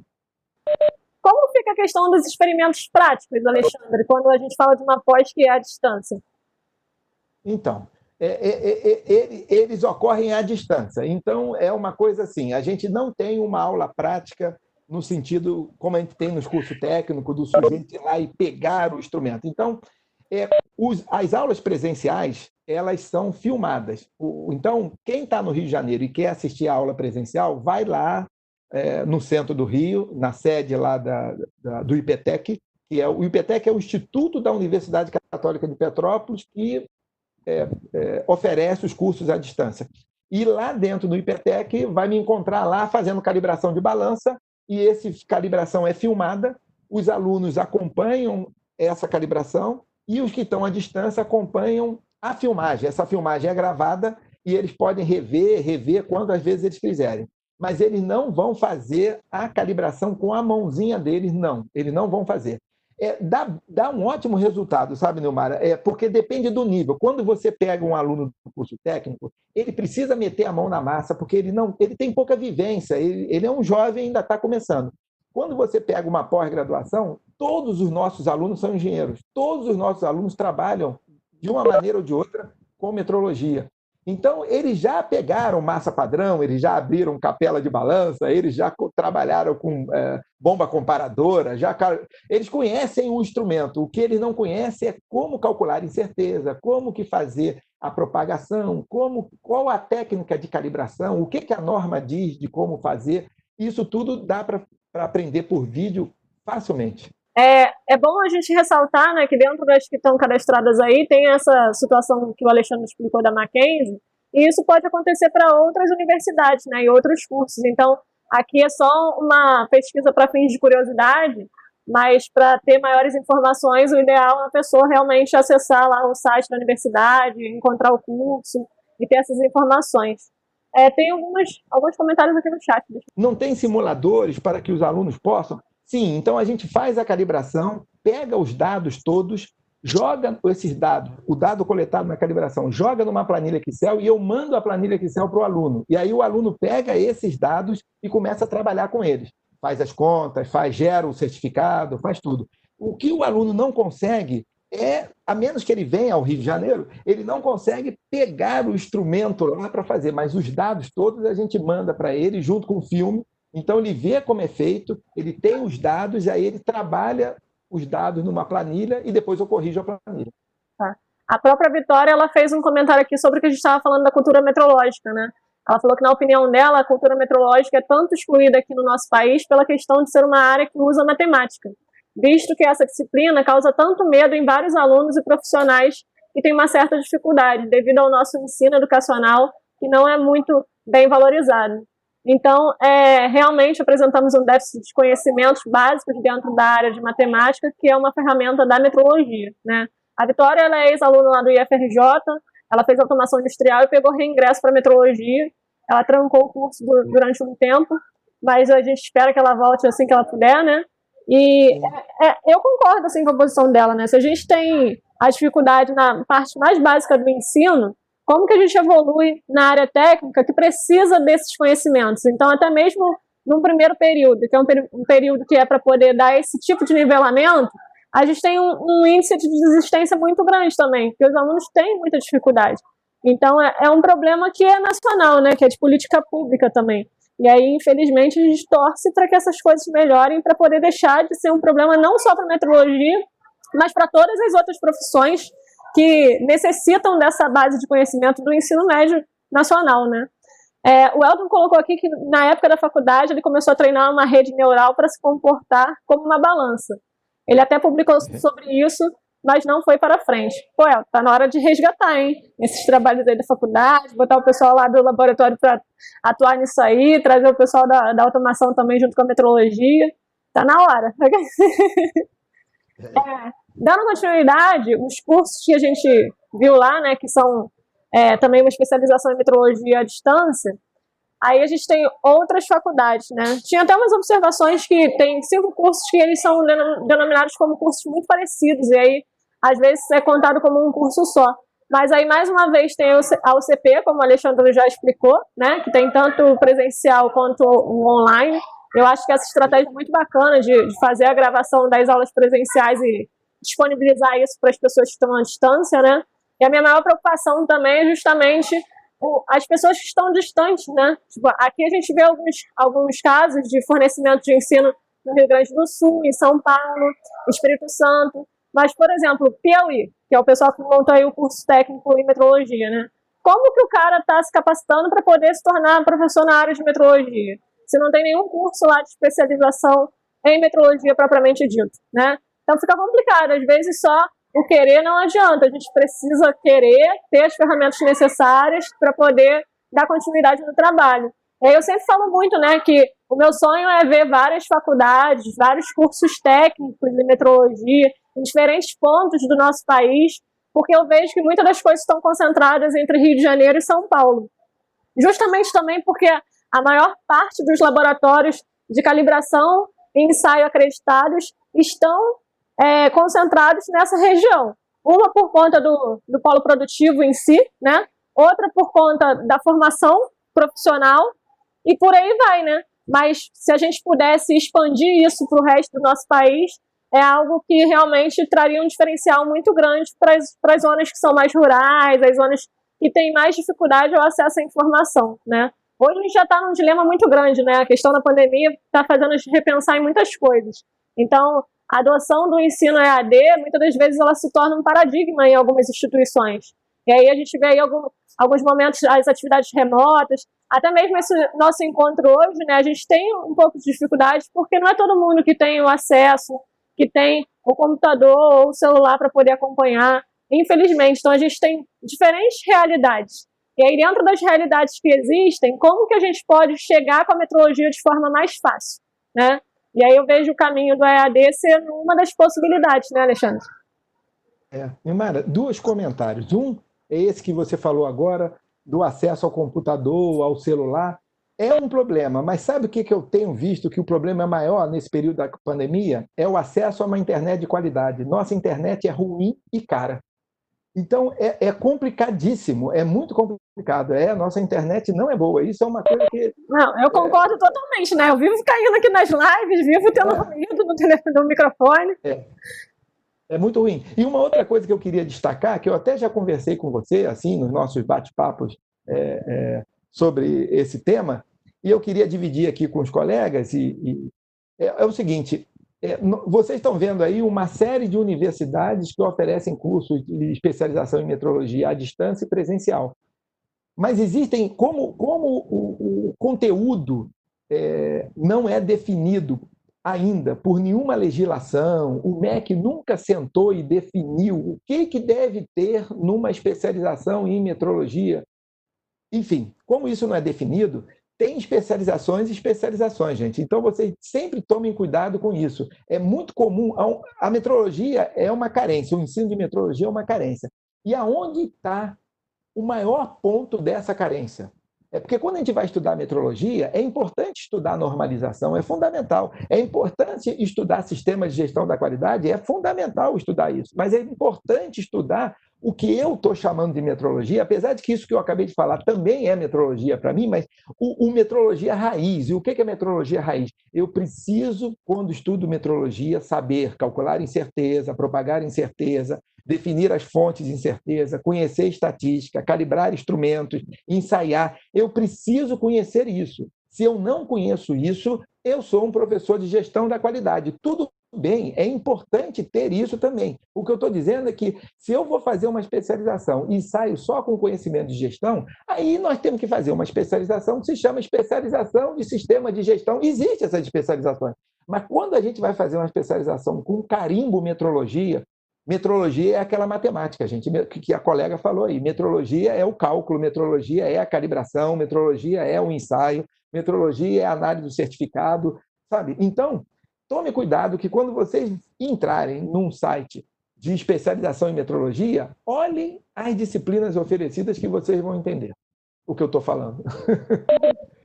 Speaker 1: Como fica a questão dos experimentos práticos, Alexandre, quando a gente fala de uma pós que é à distância?
Speaker 2: Então, eles ocorrem à distância. Então, é uma coisa assim, a gente não tem uma aula prática no sentido, como a gente tem nos cursos técnicos, do sujeito ir lá e pegar o instrumento. Então, as aulas presenciais, elas são filmadas. Então, quem está no Rio de Janeiro e quer assistir a aula presencial, vai lá no centro do Rio, na sede lá do IPTEC, que o IPTEC é o Instituto da Universidade Católica de Petrópolis, que oferece os cursos à distância. E lá dentro do IPTEC vai me encontrar lá fazendo calibração de balança, e essa calibração é filmada, os alunos acompanham essa calibração e os que estão à distância acompanham a filmagem. Essa filmagem é gravada e eles podem rever quantas vezes eles quiserem. Mas eles não vão fazer a calibração com a mãozinha deles, não. Eles não vão fazer. Dá um ótimo resultado, sabe, Neumara? Porque depende do nível. Quando você pega um aluno do curso técnico, ele precisa meter a mão na massa, porque ele tem pouca vivência, ele é um jovem e ainda está começando. Quando você pega uma pós-graduação, todos os nossos alunos são engenheiros, todos os nossos alunos trabalham, de uma maneira ou de outra, com metrologia. Então, eles já pegaram massa padrão, eles já abriram capela de balança, eles já trabalharam com bomba comparadora, eles conhecem o instrumento. O que eles não conhecem é como calcular incerteza, como que fazer a propagação, qual a técnica de calibração, o que a norma diz de como fazer. Isso tudo dá para aprender por vídeo facilmente.
Speaker 1: É bom a gente ressaltar, né, que dentro das que estão cadastradas aí tem essa situação que o Alexandre explicou da Mackenzie, e isso pode acontecer para outras universidades, né, e outros cursos. Então, aqui é só uma pesquisa para fins de curiosidade, mas para ter maiores informações, o ideal é a pessoa realmente acessar lá o site da universidade, encontrar o curso e ter essas informações. Tem alguns comentários aqui no chat.
Speaker 2: Não tem simuladores para que os alunos possam? Sim, então a gente faz a calibração, pega os dados todos, joga esses dados, o dado coletado na calibração, joga numa planilha Excel e eu mando a planilha Excel para o aluno. E aí o aluno pega esses dados e começa a trabalhar com eles. Faz as contas, gera o certificado, faz tudo. O que o aluno não consegue a menos que ele venha ao Rio de Janeiro, ele não consegue pegar o instrumento lá para fazer, mas os dados todos a gente manda para ele junto com o filme. Então, ele vê como é feito, ele tem os dados, e aí ele trabalha os dados numa planilha e depois eu corrijo a planilha.
Speaker 1: Tá. A própria Vitória, ela fez um comentário aqui sobre o que a gente estava falando da cultura metrológica, né? Ela falou que, na opinião dela, a cultura metrológica é tanto excluída aqui no nosso país pela questão de ser uma área que usa matemática, visto que essa disciplina causa tanto medo em vários alunos e profissionais que têm uma certa dificuldade, devido ao nosso ensino educacional, que não é muito bem valorizado. Então, realmente apresentamos um déficit de conhecimentos básicos dentro da área de matemática, que é uma ferramenta da metrologia, né? A Vitória, ela é ex-aluna lá do IFRJ, ela fez automação industrial e pegou reingresso para metrologia. Ela trancou o curso durante um tempo, mas a gente espera que ela volte assim que ela puder, né? E eu concordo assim, com a posição dela, né? Se a gente tem a dificuldade na parte mais básica do ensino, como que a gente evolui na área técnica que precisa desses conhecimentos? Então, até mesmo num primeiro período, que é um período que é para poder dar esse tipo de nivelamento, a gente tem um índice de desistência muito grande também, porque os alunos têm muita dificuldade. Então, é um problema que é nacional, né? Que é de política pública também. E aí, infelizmente, a gente torce para que essas coisas melhorem, para poder deixar de ser um problema não só para a metrologia, mas para todas as outras profissões que necessitam dessa base de conhecimento do ensino médio nacional, né? O Elton colocou aqui que, na época da faculdade, ele começou a treinar uma rede neural para se comportar como uma balança. Ele até publicou sobre isso, mas não foi para frente. Pô, Elton, tá na hora de resgatar, hein? Esses trabalhos aí da faculdade, botar o pessoal lá do laboratório para atuar nisso aí, trazer o pessoal da automação também junto com a metrologia. Tá na hora. Dando continuidade, os cursos que a gente viu lá, né, que são também uma especialização em metrologia à distância, aí a gente tem outras faculdades, né? Tinha até umas observações que tem 5 cursos que eles são denominados como cursos muito parecidos, e aí, às vezes, é contado como um curso só. Mas aí, mais uma vez, tem a UCP, como o Alexandre já explicou, né, que tem tanto presencial quanto o online. Eu acho que essa estratégia é muito bacana de fazer a gravação das aulas presenciais e disponibilizar isso para as pessoas que estão à distância, né? E a minha maior preocupação também é justamente as pessoas que estão distantes, né? Tipo, aqui a gente vê alguns casos de fornecimento de ensino no Rio Grande do Sul, em São Paulo, Espírito Santo. Mas, por exemplo, Piauí, que é o pessoal que montou aí o curso técnico em metrologia, né? Como que o cara está se capacitando para poder se tornar professor na área de metrologia? Se não tem nenhum curso lá de especialização em metrologia propriamente dito, né? Então fica complicado, às vezes só o querer não adianta, a gente precisa querer ter as ferramentas necessárias para poder dar continuidade no trabalho. E aí eu sempre falo muito, né, que o meu sonho é ver várias faculdades, vários cursos técnicos de metrologia em diferentes pontos do nosso país, porque eu vejo que muitas das coisas estão concentradas entre Rio de Janeiro e São Paulo. Justamente também porque a maior parte dos laboratórios de calibração e ensaio acreditados estão concentrados nessa região. Uma por conta do polo produtivo em si, né? Outra por conta da formação profissional e por aí vai, né? Mas se a gente pudesse expandir isso para o resto do nosso país, é algo que realmente traria um diferencial muito grande para as zonas que são mais rurais, as zonas que têm mais dificuldade ao acesso à informação, né? Hoje a gente já está num dilema muito grande, né? A questão da pandemia está fazendo a gente repensar em muitas coisas. Então, a adoção do ensino EAD, muitas das vezes, ela se torna um paradigma em algumas instituições. E aí a gente vê aí alguns momentos as atividades remotas, até mesmo esse nosso encontro hoje, né? A gente tem um pouco de dificuldade porque não é todo mundo que tem o acesso, que tem o computador ou o celular para poder acompanhar, infelizmente. Então, a gente tem diferentes realidades. E aí, dentro das realidades que existem, como que a gente pode chegar com a metrologia de forma mais fácil, né? E aí eu vejo o caminho do EAD sendo uma das possibilidades, né, Alexandre?
Speaker 2: Nilmara, dois comentários. Um é esse que você falou agora, do acesso ao computador, ao celular. É um problema, mas sabe o que eu tenho visto que o problema é maior nesse período da pandemia? É o acesso a uma internet de qualidade. Nossa internet é ruim e cara. Então, é complicadíssimo, é muito complicado. A nossa internet não é boa. Isso é uma coisa que...
Speaker 1: Não, eu concordo totalmente, né? Eu vivo caindo aqui nas lives, vivo tendo ruído no telefone, no microfone.
Speaker 2: É muito ruim. E uma outra coisa que eu queria destacar, que eu até já conversei com você, assim, nos nossos bate-papos sobre esse tema, e eu queria dividir aqui com os colegas, é o seguinte, vocês estão vendo aí uma série de universidades que oferecem cursos de especialização em metrologia à distância e presencial. Mas existem, como o conteúdo não é definido ainda por nenhuma legislação, o MEC nunca sentou e definiu o que deve ter numa especialização em metrologia. Enfim, como isso não é definido, tem especializações e especializações, gente. Então, vocês sempre tomem cuidado com isso. É muito comum, a metrologia é uma carência, o ensino de metrologia é uma carência. E aonde está o maior ponto dessa carência? É porque quando a gente vai estudar metrologia, é importante estudar normalização, é fundamental. É importante estudar sistemas de gestão da qualidade, é fundamental estudar isso. Mas é importante estudar o que eu estou chamando de metrologia, apesar de que isso que eu acabei de falar também é metrologia para mim, mas o metrologia raiz. E o que é metrologia raiz? Eu preciso, quando estudo metrologia, saber calcular incerteza, propagar incerteza, definir as fontes de incerteza, conhecer estatística, calibrar instrumentos, ensaiar. Eu preciso conhecer isso. Se eu não conheço isso, eu sou um professor de gestão da qualidade. Tudo bem, é importante ter isso também. O que eu estou dizendo é que se eu vou fazer uma especialização e saio só com conhecimento de gestão, aí nós temos que fazer uma especialização que se chama especialização de sistema de gestão. Existem essas especializações. Mas quando a gente vai fazer uma especialização com carimbo metrologia, metrologia é aquela matemática, gente, que a colega falou aí. Metrologia é o cálculo, metrologia é a calibração, metrologia é o ensaio, metrologia é a análise do certificado, sabe? Então, tome cuidado que quando vocês entrarem num site de especialização em metrologia, olhem as disciplinas oferecidas que vocês vão entender o que eu estou falando.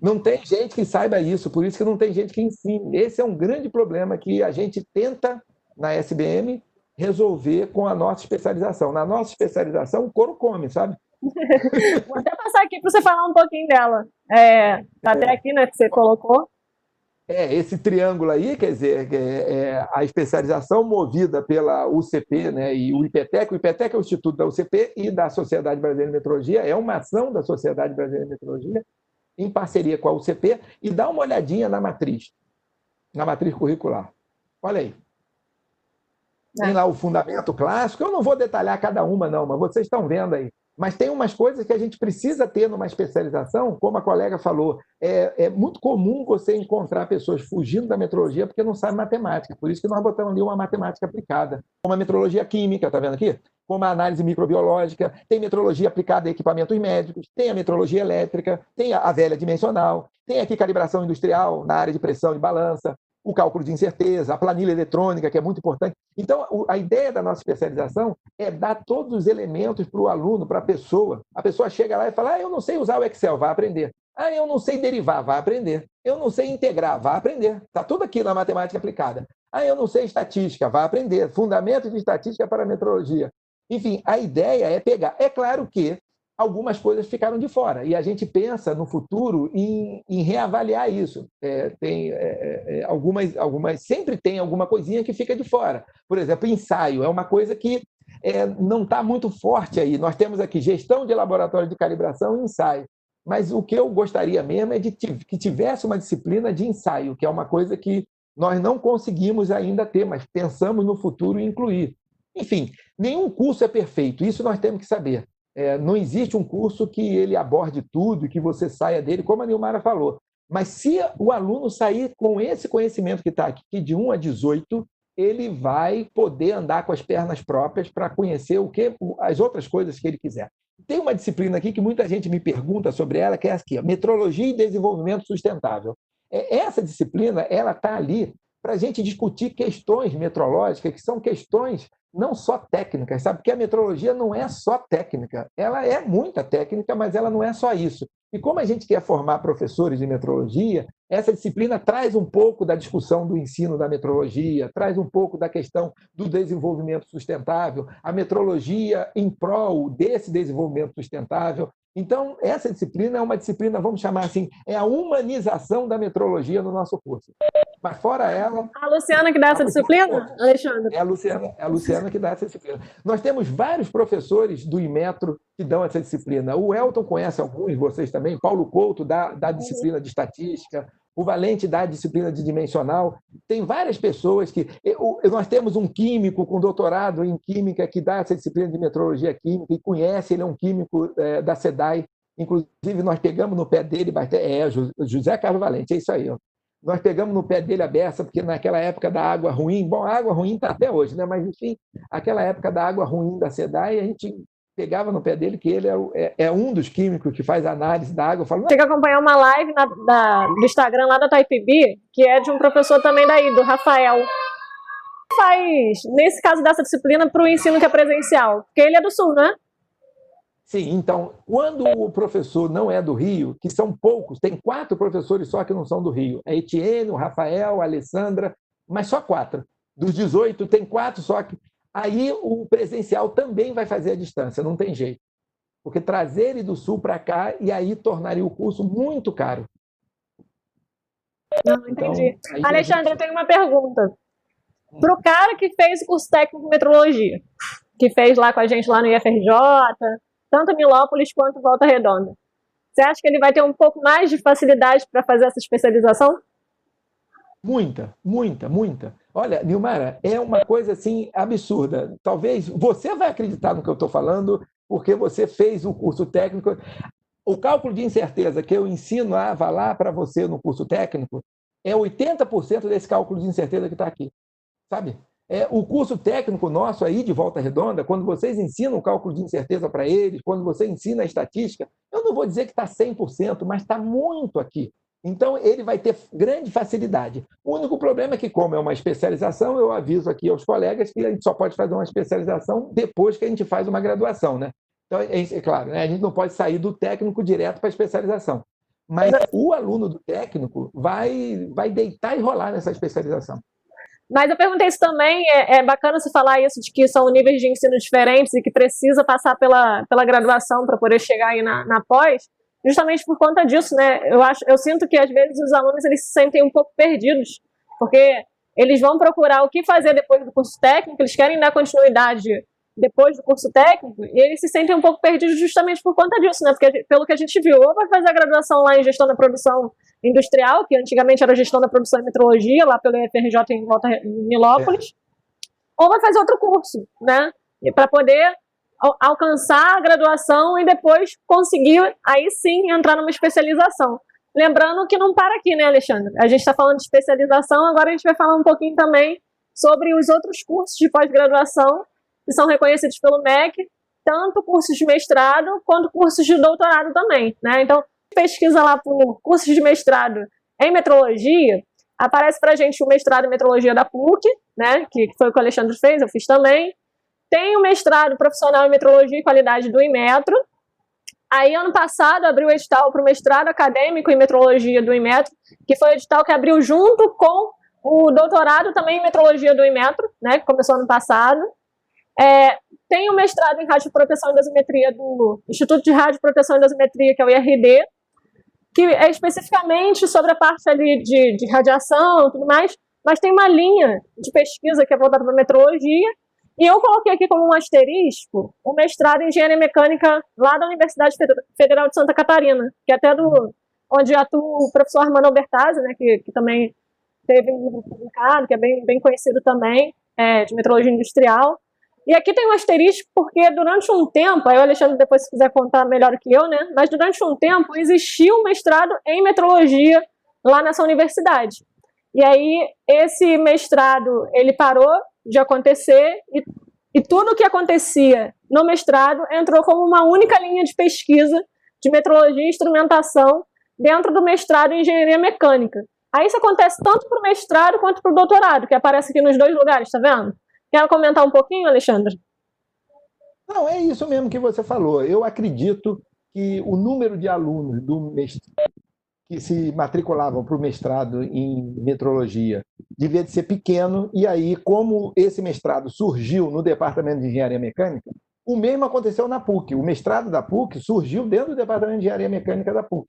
Speaker 2: Não tem gente que saiba isso, por isso que não tem gente que ensine. Esse é um grande problema que a gente tenta, na SBM, resolver com a nossa especialização. Na nossa especialização, o couro come, sabe?
Speaker 1: Vou até passar aqui para você falar um pouquinho dela. Tá até aqui, né, que você colocou.
Speaker 2: esse triângulo aí, quer dizer, a especialização movida pela UCP, né, e o IPTEC. O IPTEC é o Instituto da UCP e da Sociedade Brasileira de Metrologia, é uma ação da Sociedade Brasileira de Metrologia, em parceria com a UCP, e dá uma olhadinha na matriz curricular. Olha aí. Tem lá o fundamento clássico, eu não vou detalhar cada uma, não, mas vocês estão vendo aí. Mas tem umas coisas que a gente precisa ter numa especialização, como a colega falou, é muito comum você encontrar pessoas fugindo da metrologia porque não sabem matemática, por isso que nós botamos ali uma matemática aplicada, como a metrologia química, está vendo aqui? Como a análise microbiológica, tem metrologia aplicada a equipamentos médicos, tem a metrologia elétrica, tem a velha dimensional, tem aqui calibração industrial na área de pressão e balança, o cálculo de incerteza, a planilha eletrônica, que é muito importante. Então, a ideia da nossa especialização é dar todos os elementos para o aluno, para a pessoa. A pessoa chega lá e fala, eu não sei usar o Excel, vai aprender. Eu não sei derivar, vai aprender. Eu não sei integrar, vai aprender. Está tudo aqui na matemática aplicada. Eu não sei estatística, vai aprender. Fundamento de estatística para a metrologia. Enfim, a ideia é pegar. É claro que algumas coisas ficaram de fora. E a gente pensa no futuro em reavaliar isso. Sempre tem alguma coisinha que fica de fora. Por exemplo, ensaio é uma coisa que não está muito forte aí. Nós temos aqui gestão de laboratório de calibração e ensaio. Mas o que eu gostaria mesmo é que tivesse uma disciplina de ensaio, que é uma coisa que nós não conseguimos ainda ter, mas pensamos no futuro em incluir. Enfim, nenhum curso é perfeito, isso nós temos que saber. Não existe um curso que ele aborde tudo e que você saia dele, como a Nilmara falou. Mas se o aluno sair com esse conhecimento que está aqui, de 1 a 18, ele vai poder andar com as pernas próprias para conhecer as outras coisas que ele quiser. Tem uma disciplina aqui que muita gente me pergunta sobre ela, que é aqui, Metrologia e Desenvolvimento Sustentável. Essa disciplina está ali para a gente discutir questões metrológicas, que são questões não só técnicas, sabe? Porque a metrologia não é só técnica, ela é muita técnica, mas ela não é só isso. E como a gente quer formar professores de metrologia, essa disciplina traz um pouco da discussão do ensino da metrologia, traz um pouco da questão do desenvolvimento sustentável, a metrologia em prol desse desenvolvimento sustentável. Então, essa disciplina é uma disciplina, vamos chamar assim, é a humanização da metrologia no nosso curso. Mas fora ela...
Speaker 1: A Luciana que dá essa disciplina, Alexandre?
Speaker 2: É a Luciana que dá essa disciplina. Nós temos vários professores do Inmetro que dão essa disciplina. O Elton conhece alguns, vocês também. Paulo Couto dá disciplina de estatística. O Valente dá disciplina de dimensional. Tem várias pessoas que... Nós temos um químico com doutorado em química que dá essa disciplina de metrologia química e conhece, ele é um químico da SEDAI. Inclusive, nós pegamos no pé dele... José Carlos Valente, é isso aí, ó. Nós pegamos no pé dele a beça, porque naquela época da água ruim, bom, a água ruim está até hoje, né? Mas, enfim, aquela época da água ruim da SEDAI, a gente pegava no pé dele que ele é um dos químicos que faz análise da água.
Speaker 1: Tem que acompanhar uma live do Instagram lá da TAIPB, que é de um professor também daí, do Rafael. Faz, nesse caso dessa disciplina, para o ensino que é presencial, porque ele é do Sul, né?
Speaker 2: Sim, então, quando o professor não é do Rio, que são poucos, tem 4 professores só que não são do Rio. É Etienne, o Rafael, a Alessandra, mas só 4. Dos 18, tem 4 só que... Aí o presencial também vai fazer a distância, não tem jeito. Porque trazer ele do Sul para cá e aí tornaria o curso muito caro.
Speaker 1: Não, entendi. Então, Alexandre, eu tenho uma pergunta. Para o cara que fez o curso técnico de metrologia, que fez lá com a gente lá no IFRJ, tanto Milópolis quanto Volta Redonda. Você acha que ele vai ter um pouco mais de facilidade para fazer essa especialização?
Speaker 2: Muita, muita, muita. Olha, Nilmara, é uma coisa assim absurda. Talvez você vai acreditar no que eu estou falando, porque você fez o curso técnico. O cálculo de incerteza que eu ensino a avalar para você no curso técnico é 80% desse cálculo de incerteza que está aqui, sabe? O curso técnico nosso aí de Volta Redonda, quando vocês ensinam o cálculo de incerteza para eles, quando você ensina a estatística, eu não vou dizer que está 100%, mas está muito aqui. Então, ele vai ter grande facilidade. O único problema é que, como é uma especialização, eu aviso aqui aos colegas que a gente só pode fazer uma especialização depois que a gente faz uma graduação, né? Então, é claro, né? A gente não pode sair do técnico direto para a especialização. Mas o aluno do técnico vai deitar e rolar nessa especialização.
Speaker 1: Mas eu perguntei isso também, é bacana você falar isso, de que são níveis de ensino diferentes e que precisa passar pela graduação para poder chegar aí na pós, justamente por conta disso, né? Eu sinto que às vezes os alunos eles se sentem um pouco perdidos, porque eles vão procurar o que fazer depois do curso técnico, eles querem dar continuidade depois do curso técnico, e eles se sentem um pouco perdidos justamente por conta disso, né? Porque pelo que a gente viu, ou vai fazer a graduação lá em gestão da produção industrial, que antigamente era gestão da produção e metrologia, lá pelo IFRJ em Nilópolis, ou vai fazer outro curso, né? Para poder alcançar a graduação e depois conseguir, aí sim, entrar numa especialização. Lembrando que não para aqui, né, Alexandre? A gente está falando de especialização, agora a gente vai falar um pouquinho também sobre os outros cursos de pós-graduação que são reconhecidos pelo MEC, tanto cursos de mestrado quanto cursos de doutorado também, né? Então, pesquisa lá por cursos de mestrado em metrologia, aparece para a gente o mestrado em metrologia da PUC, né? Que foi o que o Alexandre fez, eu fiz também. Tem o mestrado profissional em metrologia e qualidade do Inmetro. Aí, ano passado, abriu o edital para o mestrado acadêmico em metrologia do Inmetro, que foi o edital que abriu junto com o doutorado também em metrologia do Inmetro, né? Que começou ano passado. Tem o mestrado em radioproteção e dosimetria do Instituto de Radioproteção e Dosimetria, que é o IRD, que é especificamente sobre a parte ali de radiação e tudo mais, mas tem uma linha de pesquisa que é voltada para metrologia, e eu coloquei aqui como um asterisco o mestrado em engenharia mecânica lá da Universidade Federal de Santa Catarina, que é até onde atua o professor Armando Albertazzi, né, que também teve um livro publicado, que é bem conhecido também, de metrologia industrial. E aqui tem um asterisco porque durante um tempo, aí o Alexandre depois se quiser contar melhor que eu, né? Mas durante um tempo existiu um mestrado em metrologia lá nessa universidade. E aí esse mestrado, ele parou de acontecer e tudo o que acontecia no mestrado entrou como uma única linha de pesquisa de metrologia e instrumentação dentro do mestrado em engenharia mecânica. Aí isso acontece tanto para o mestrado quanto para o doutorado, que aparece aqui nos dois lugares, tá vendo? Quer comentar um pouquinho, Alexandre?
Speaker 2: Não, é isso mesmo que você falou. Eu acredito que o número de alunos do mestrado que se matriculavam para o mestrado em metrologia devia de ser pequeno, e aí, como esse mestrado surgiu no Departamento de Engenharia Mecânica, o mesmo aconteceu na PUC. O mestrado da PUC surgiu dentro do Departamento de Engenharia Mecânica da PUC.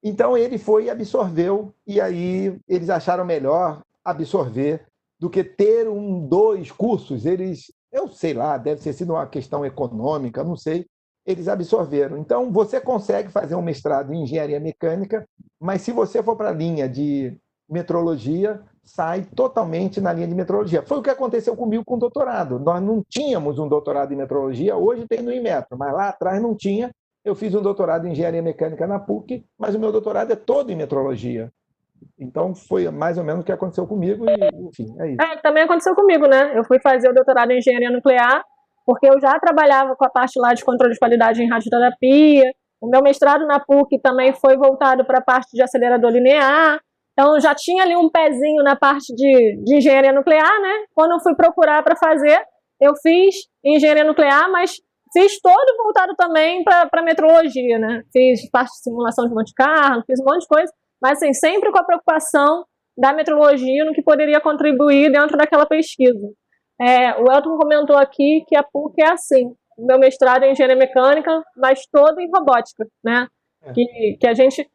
Speaker 2: Então, ele foi e absorveu, e aí eles acharam melhor absorver do que ter dois cursos. Eu sei lá, deve ter sido uma questão econômica, não sei, eles absorveram. Então, você consegue fazer um mestrado em engenharia mecânica, mas se você for para a linha de metrologia, sai totalmente na linha de metrologia. Foi o que aconteceu comigo com o doutorado. Nós não tínhamos um doutorado em metrologia, hoje tem no Inmetro, mas lá atrás não tinha. Eu fiz um doutorado em engenharia mecânica na PUC, mas o meu doutorado é todo em metrologia. Então, foi mais ou menos o que aconteceu comigo e, enfim, é isso.
Speaker 1: Também aconteceu comigo, né? Eu fui fazer o doutorado em engenharia nuclear, porque eu já trabalhava com a parte lá de controle de qualidade em radioterapia. O meu mestrado na PUC também foi voltado para a parte de acelerador linear. Então, já tinha ali um pezinho na parte de engenharia nuclear, né? Quando eu fui procurar para fazer, eu fiz engenharia nuclear, mas fiz todo voltado também para metrologia, né? Fiz parte de simulação de Monte Carlo, fiz um monte de coisa, mas assim, sempre com a preocupação da metrologia no que poderia contribuir dentro daquela pesquisa. O Elton comentou aqui que a PUC é assim, o meu mestrado é em engenharia mecânica, mas todo em robótica, né? Que a gente...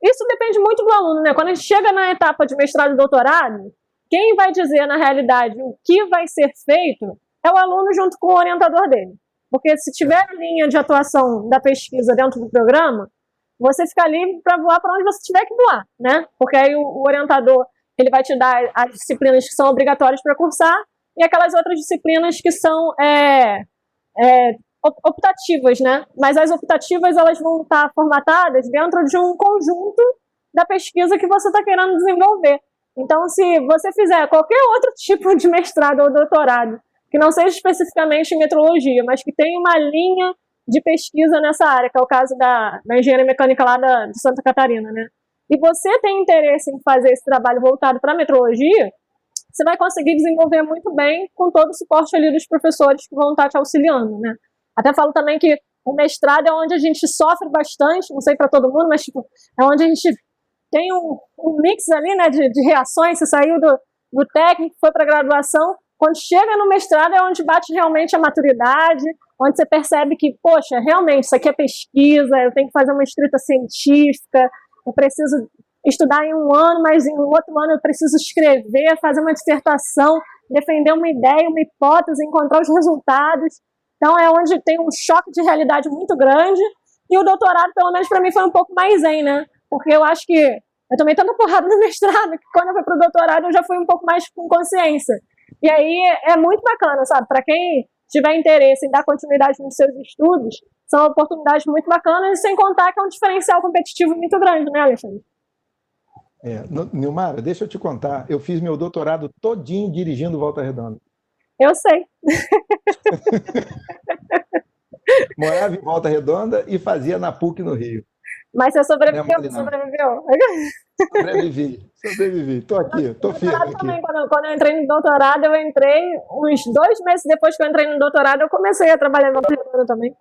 Speaker 1: Isso depende muito do aluno, né? Quando a gente chega na etapa de mestrado e doutorado, quem vai dizer, na realidade, o que vai ser feito é o aluno junto com o orientador dele. Porque se tiver a linha de atuação da pesquisa dentro do programa, você fica livre para voar para onde você tiver que voar, né? Porque aí o orientador, ele vai te dar as disciplinas que são obrigatórias para cursar e aquelas outras disciplinas que são optativas, né? Mas as optativas, elas vão estar formatadas dentro de um conjunto da pesquisa que você está querendo desenvolver. Então, se você fizer qualquer outro tipo de mestrado ou doutorado, que não seja especificamente em metrologia, mas que tenha uma linha de pesquisa nessa área, que é o caso da engenharia mecânica lá de Santa Catarina, né? E você tem interesse em fazer esse trabalho voltado para a metrologia, você vai conseguir desenvolver muito bem com todo o suporte ali dos professores que vão estar te auxiliando, né? Até falo também que o mestrado é onde a gente sofre bastante, não sei para todo mundo, mas tipo, é onde a gente tem um mix ali, né, de reações. Você saiu do técnico, foi para a graduação, quando chega no mestrado é onde bate realmente a maturidade, onde você percebe que, poxa, realmente, isso aqui é pesquisa, eu tenho que fazer uma escrita científica, eu preciso estudar em um ano, mas em outro ano eu preciso escrever, fazer uma dissertação, defender uma ideia, uma hipótese, encontrar os resultados. Então é onde tem um choque de realidade muito grande, e o doutorado, pelo menos para mim, foi um pouco mais zen, né? Porque eu acho que eu tomei tanta porrada no mestrado que quando eu fui para o doutorado eu já fui um pouco mais com consciência. E aí é muito bacana, sabe? Para quem tiver interesse em dar continuidade nos seus estudos, são oportunidades muito bacanas, sem contar que é um diferencial competitivo muito grande, né, Alexandre?
Speaker 2: Nilmara, deixa eu te contar, eu fiz meu doutorado todinho dirigindo Volta Redonda.
Speaker 1: Eu sei.
Speaker 2: Morava em Volta Redonda e fazia na PUC no Rio.
Speaker 1: Mas você sobreviveu?
Speaker 2: Não.
Speaker 1: Sobreviveu?
Speaker 2: Sobrevivi. Estou aqui, estou firme aqui.
Speaker 1: Também, quando eu entrei no doutorado, eu entrei uns 2 meses depois que eu entrei no doutorado, eu comecei a trabalhar em Volta Redonda também.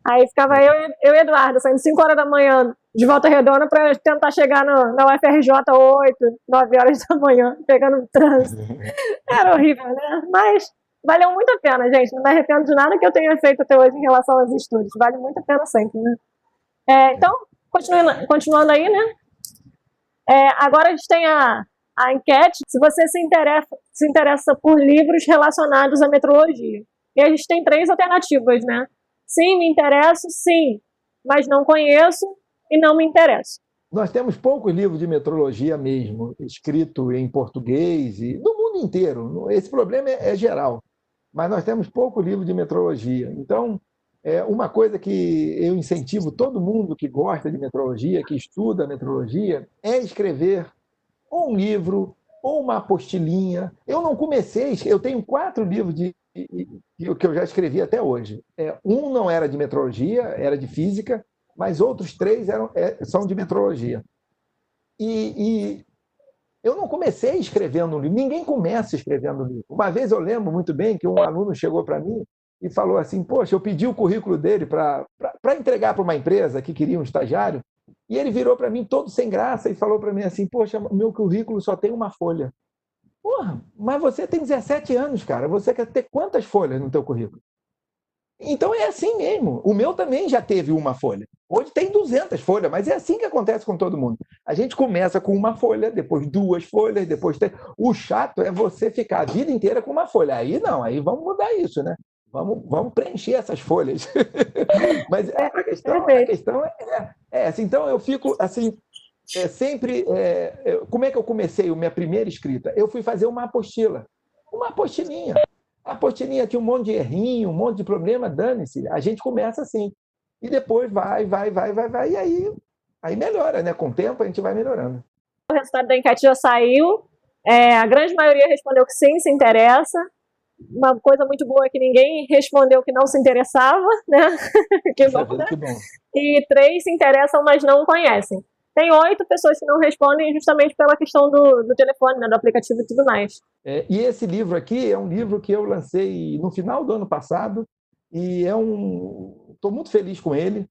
Speaker 1: Aí ficava eu e Eduardo, saindo 5 horas da manhã de Volta Redonda para tentar chegar na UFRJ 8, 9 horas da manhã, pegando trânsito. Era horrível, né? Mas valeu muito a pena, gente. Não me arrependo de nada que eu tenha feito até hoje em relação aos estudos. Vale muito a pena sempre, né? Então, continuando aí, né? Agora a gente tem a enquete, se você se interessa por livros relacionados à metrologia. E a gente tem 3 alternativas, né? Sim, me interesso, sim, mas não conheço e não me interesso.
Speaker 2: Nós temos poucos livros de metrologia mesmo, escrito em português, e no mundo inteiro. Esse problema é geral, mas nós temos pouco livro de metrologia. Então, uma coisa que eu incentivo todo mundo que gosta de metrologia, que estuda metrologia, é escrever ou um livro ou uma apostilinha. Eu não comecei, eu tenho 4 livros que eu já escrevi até hoje. Um não era de metrologia, era de física, mas outros 3 são de metrologia. E eu não comecei escrevendo um livro, ninguém começa escrevendo um livro. Uma vez eu lembro muito bem que um aluno chegou para mim e falou assim, poxa, eu pedi o currículo dele para entregar para uma empresa que queria um estagiário, e ele virou para mim todo sem graça e falou para mim assim, poxa, meu currículo só tem uma folha. Porra, mas você tem 17 anos, cara, você quer ter quantas folhas no teu currículo? Então é assim mesmo. O meu também já teve uma folha. Hoje tem 200 folhas, mas é assim que acontece com todo mundo. A gente começa com uma folha, depois 2 folhas, depois 3. O chato é você ficar a vida inteira com uma folha. Aí não, aí vamos mudar isso, né? Vamos preencher essas folhas. Mas a questão é essa. Então eu fico assim, sempre. Como é que eu comecei a minha primeira escrita? Eu fui fazer uma apostila, uma apostilinha. A apostilinha tinha um monte de errinho, um monte de problema, dane-se. A gente começa assim. E depois vai, e aí melhora, né? Com o tempo a gente vai melhorando.
Speaker 1: O resultado da enquete já saiu. A grande maioria respondeu que sim, se interessa. Uma coisa muito boa é que ninguém respondeu que não se interessava, né? Que bom, né?
Speaker 2: Que bom.
Speaker 1: E 3 se interessam, mas não conhecem. Tem 8 pessoas que não respondem justamente pela questão do telefone, né, do aplicativo e tudo mais.
Speaker 2: E esse livro aqui é um livro que eu lancei no final do ano passado e estou muito feliz com ele.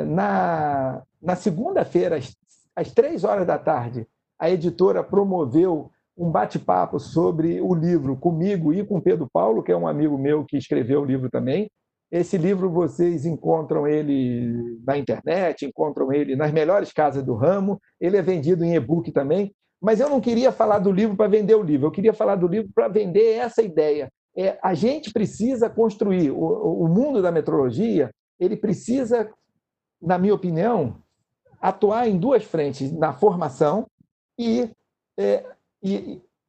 Speaker 2: Na segunda-feira, às 3 horas da tarde, a editora promoveu um bate-papo sobre o livro comigo e com Pedro Paulo, que é um amigo meu que escreveu o livro também. Esse livro vocês encontram ele na internet, encontram ele nas melhores casas do ramo, ele é vendido em e-book também, mas eu não queria falar do livro para vender o livro, eu queria falar do livro para vender essa ideia. A gente precisa construir, o mundo da metrologia, ele precisa, na minha opinião, atuar em 2 frentes, na formação e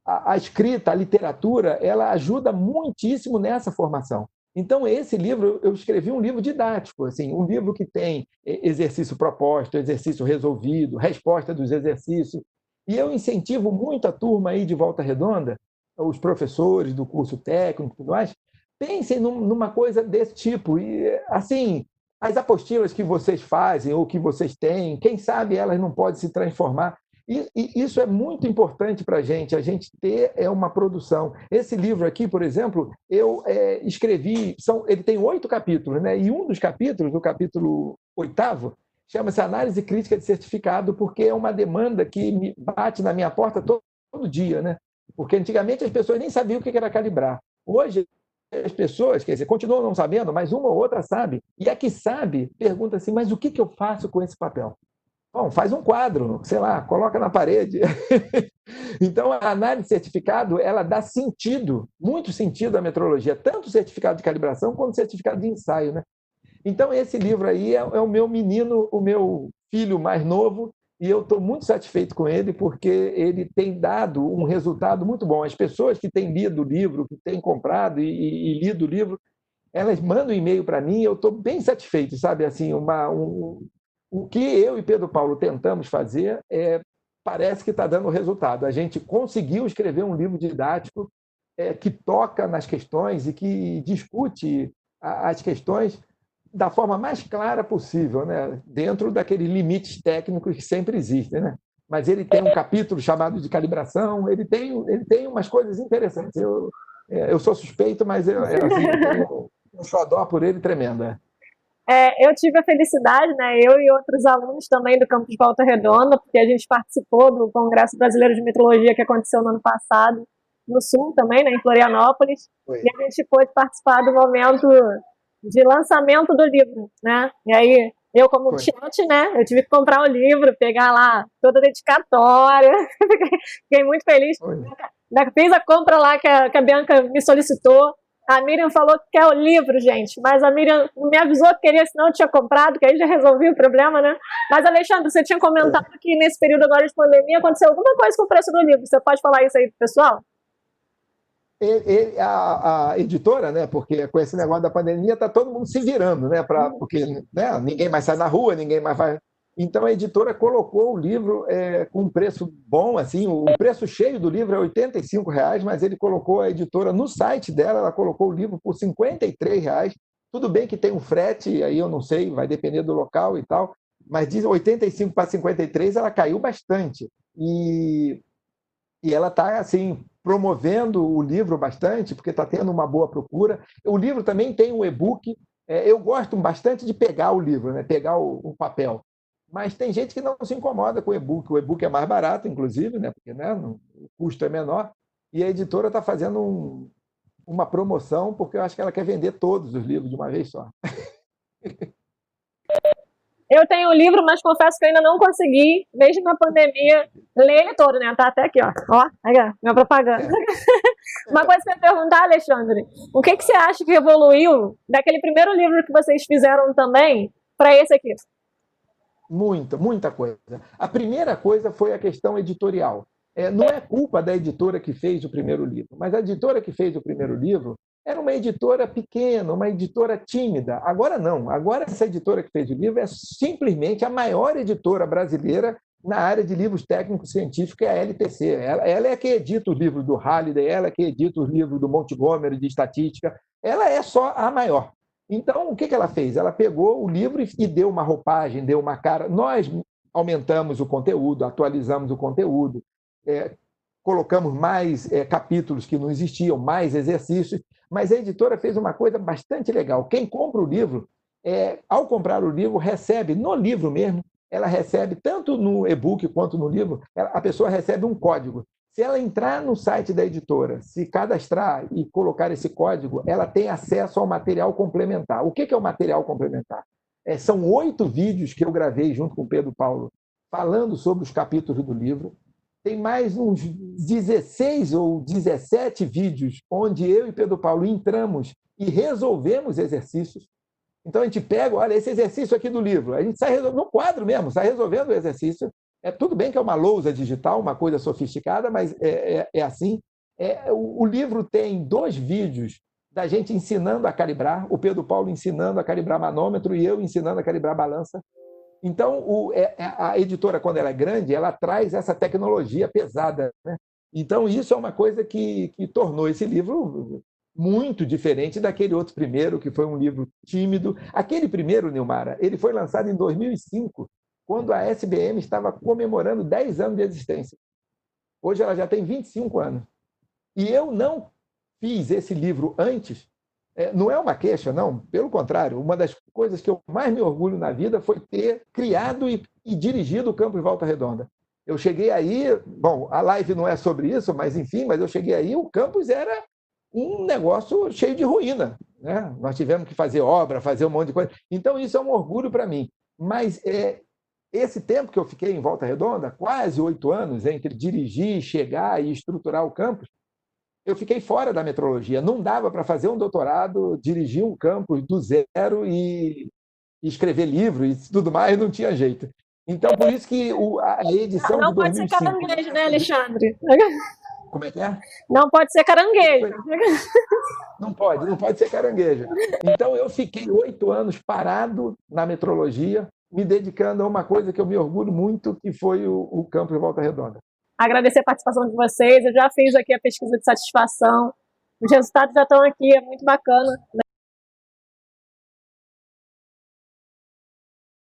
Speaker 2: a escrita, a literatura, ela ajuda muitíssimo nessa formação. Então, esse livro, eu escrevi um livro didático, assim, um livro que tem exercício proposto, exercício resolvido, resposta dos exercícios. E eu incentivo muito a turma aí de Volta Redonda, os professores do curso técnico e tudo mais, pensem numa coisa desse tipo. E, assim, as apostilas que vocês fazem ou que vocês têm, quem sabe elas não podem se transformar. E isso é muito importante para a gente ter uma produção. Esse livro aqui, por exemplo, eu escrevi, ele tem 8 capítulos, né? E um dos capítulos, o capítulo 8º, chama-se Análise Crítica de Certificado, porque é uma demanda que bate na minha porta todo dia, né? Porque antigamente as pessoas nem sabiam o que era calibrar. Hoje as pessoas, quer dizer, continuam não sabendo, mas uma ou outra sabe. E a que sabe pergunta assim, mas o que eu faço com esse papel? Bom, faz um quadro, sei lá, coloca na parede. Então, a análise de certificado, ela dá sentido, muito sentido à metrologia, tanto o certificado de calibração quanto o certificado de ensaio, né? Então, esse livro aí é o meu menino, o meu filho mais novo, e eu estou muito satisfeito com ele, porque ele tem dado um resultado muito bom. As pessoas que têm lido o livro, que têm comprado e lido o livro, elas mandam um e-mail para mim, e eu estou bem satisfeito, sabe? Assim, o que eu e Pedro Paulo tentamos fazer parece que está dando resultado. A gente conseguiu escrever um livro didático que toca nas questões e que discute as questões da forma mais clara possível, né? Dentro daqueles limites técnicos que sempre existem, né? Mas ele tem um capítulo chamado de calibração, ele tem umas coisas interessantes. Eu sou suspeito, mas assim, eu tenho um xodó por ele tremendo.
Speaker 1: Eu tive a felicidade, né, eu e outros alunos também do campus Volta Redonda, porque a gente participou do Congresso Brasileiro de Metrologia que aconteceu no ano passado, no Sul também, né, em Florianópolis, e a gente pôde participar do momento de lançamento do livro, né, e aí eu como chat, né, eu tive que comprar o livro, pegar lá toda a dedicatória, fiquei muito feliz, fiz a compra lá que a Bianca me solicitou. A Miriam falou que quer o livro, gente, mas a Miriam me avisou que queria, senão eu tinha comprado, que aí já resolvi o problema, né? Mas, Alexandre, você tinha comentado que nesse período agora de pandemia aconteceu alguma coisa com o preço do livro. Você pode falar isso aí pro pessoal?
Speaker 2: A editora, né, porque com esse negócio da pandemia está todo mundo se virando, né, porque né, ninguém mais sai na rua, ninguém mais vai. Então a editora colocou o livro com um preço bom, assim, o preço cheio do livro é R$ 85, mas ele colocou a editora no site dela, ela colocou o livro por R$ 53. Tudo bem que tem um frete, aí eu não sei, vai depender do local e tal, mas de 85 para 53 ela caiu bastante. E ela está assim promovendo o livro bastante, porque está tendo uma boa procura. O livro também tem um e-book. Eu gosto bastante de pegar o livro, né? Pegar o papel. Mas tem gente que não se incomoda com o e-book. O e-book é mais barato, inclusive, né? Porque né, o custo é menor. E a editora está fazendo uma promoção, porque eu acho que ela quer vender todos os livros de uma vez só.
Speaker 1: Eu tenho o livro, mas confesso que eu ainda não consegui, mesmo na pandemia, ler ele todo, né? Tá até aqui, ó. Ó, aí, minha propaganda. Uma coisa que eu ia perguntar, Alexandre, o que você acha que evoluiu daquele primeiro livro que vocês fizeram também para esse aqui?
Speaker 2: Muita coisa. A primeira coisa foi a questão editorial. Não é culpa da editora que fez o primeiro livro, mas a editora que fez o primeiro livro era uma editora pequena, uma editora tímida. Agora não. Agora essa editora que fez o livro é simplesmente a maior editora brasileira na área de livros técnicos científicos, é a LTC. Ela é que edita o livro do Halliday, ela é que edita o livro do Montgomery de estatística. Ela é só a maior. Então, o que ela fez? Ela pegou o livro e deu uma roupagem, deu uma cara. Nós aumentamos o conteúdo, atualizamos o conteúdo, colocamos mais capítulos que não existiam, mais exercícios, mas a editora fez uma coisa bastante legal. Quem compra o livro, ao comprar o livro, recebe, no livro mesmo, ela recebe, tanto no e-book quanto no livro, a pessoa recebe um código. Se ela entrar no site da editora, se cadastrar e colocar esse código, ela tem acesso ao material complementar. O que é o material complementar? São 8 vídeos que eu gravei junto com o Pedro Paulo, falando sobre os capítulos do livro. Tem mais uns 16 ou 17 vídeos onde eu e Pedro Paulo entramos e resolvemos exercícios. Então a gente pega, olha, esse exercício aqui do livro, a gente sai no quadro mesmo, sai resolvendo o exercício. Tudo bem que é uma lousa digital, uma coisa sofisticada, mas é assim. O livro tem 2 vídeos da gente ensinando a calibrar, o Pedro Paulo ensinando a calibrar manômetro e eu ensinando a calibrar balança. Então, a editora, quando ela é grande, ela traz essa tecnologia pesada, né? Então, isso é uma coisa que tornou esse livro muito diferente daquele outro primeiro, que foi um livro tímido. Aquele primeiro, Nilmara, ele foi lançado em 2005, quando a SBM estava comemorando 10 anos de existência. Hoje ela já tem 25 anos. E eu não fiz esse livro antes. Não é uma queixa, não. Pelo contrário, uma das coisas que eu mais me orgulho na vida foi ter criado e dirigido o Campus Volta Redonda. Eu cheguei aí, bom, a live não é sobre isso, mas enfim, mas eu cheguei aí, o campus era um negócio cheio de ruína, né? Nós tivemos que fazer obra, fazer um monte de coisa. Então, isso é um orgulho para mim. Mas esse tempo que eu fiquei em Volta Redonda, quase 8 anos, entre dirigir, chegar e estruturar o campus, eu fiquei fora da metrologia. Não dava para fazer um doutorado, dirigir um campus do zero e escrever livro e tudo mais, não tinha jeito. Então, por isso que a edição de
Speaker 1: Não pode ser
Speaker 2: 2005...
Speaker 1: caranguejo, né, Alexandre?
Speaker 2: Como é que é?
Speaker 1: Não pode ser caranguejo.
Speaker 2: Não pode ser caranguejo. Então, eu fiquei 8 anos parado na metrologia, me dedicando a uma coisa que eu me orgulho muito, que foi o campus Volta Redonda.
Speaker 1: Agradecer a participação de vocês. Eu já fiz aqui a pesquisa de satisfação. Os resultados já estão aqui, é muito bacana.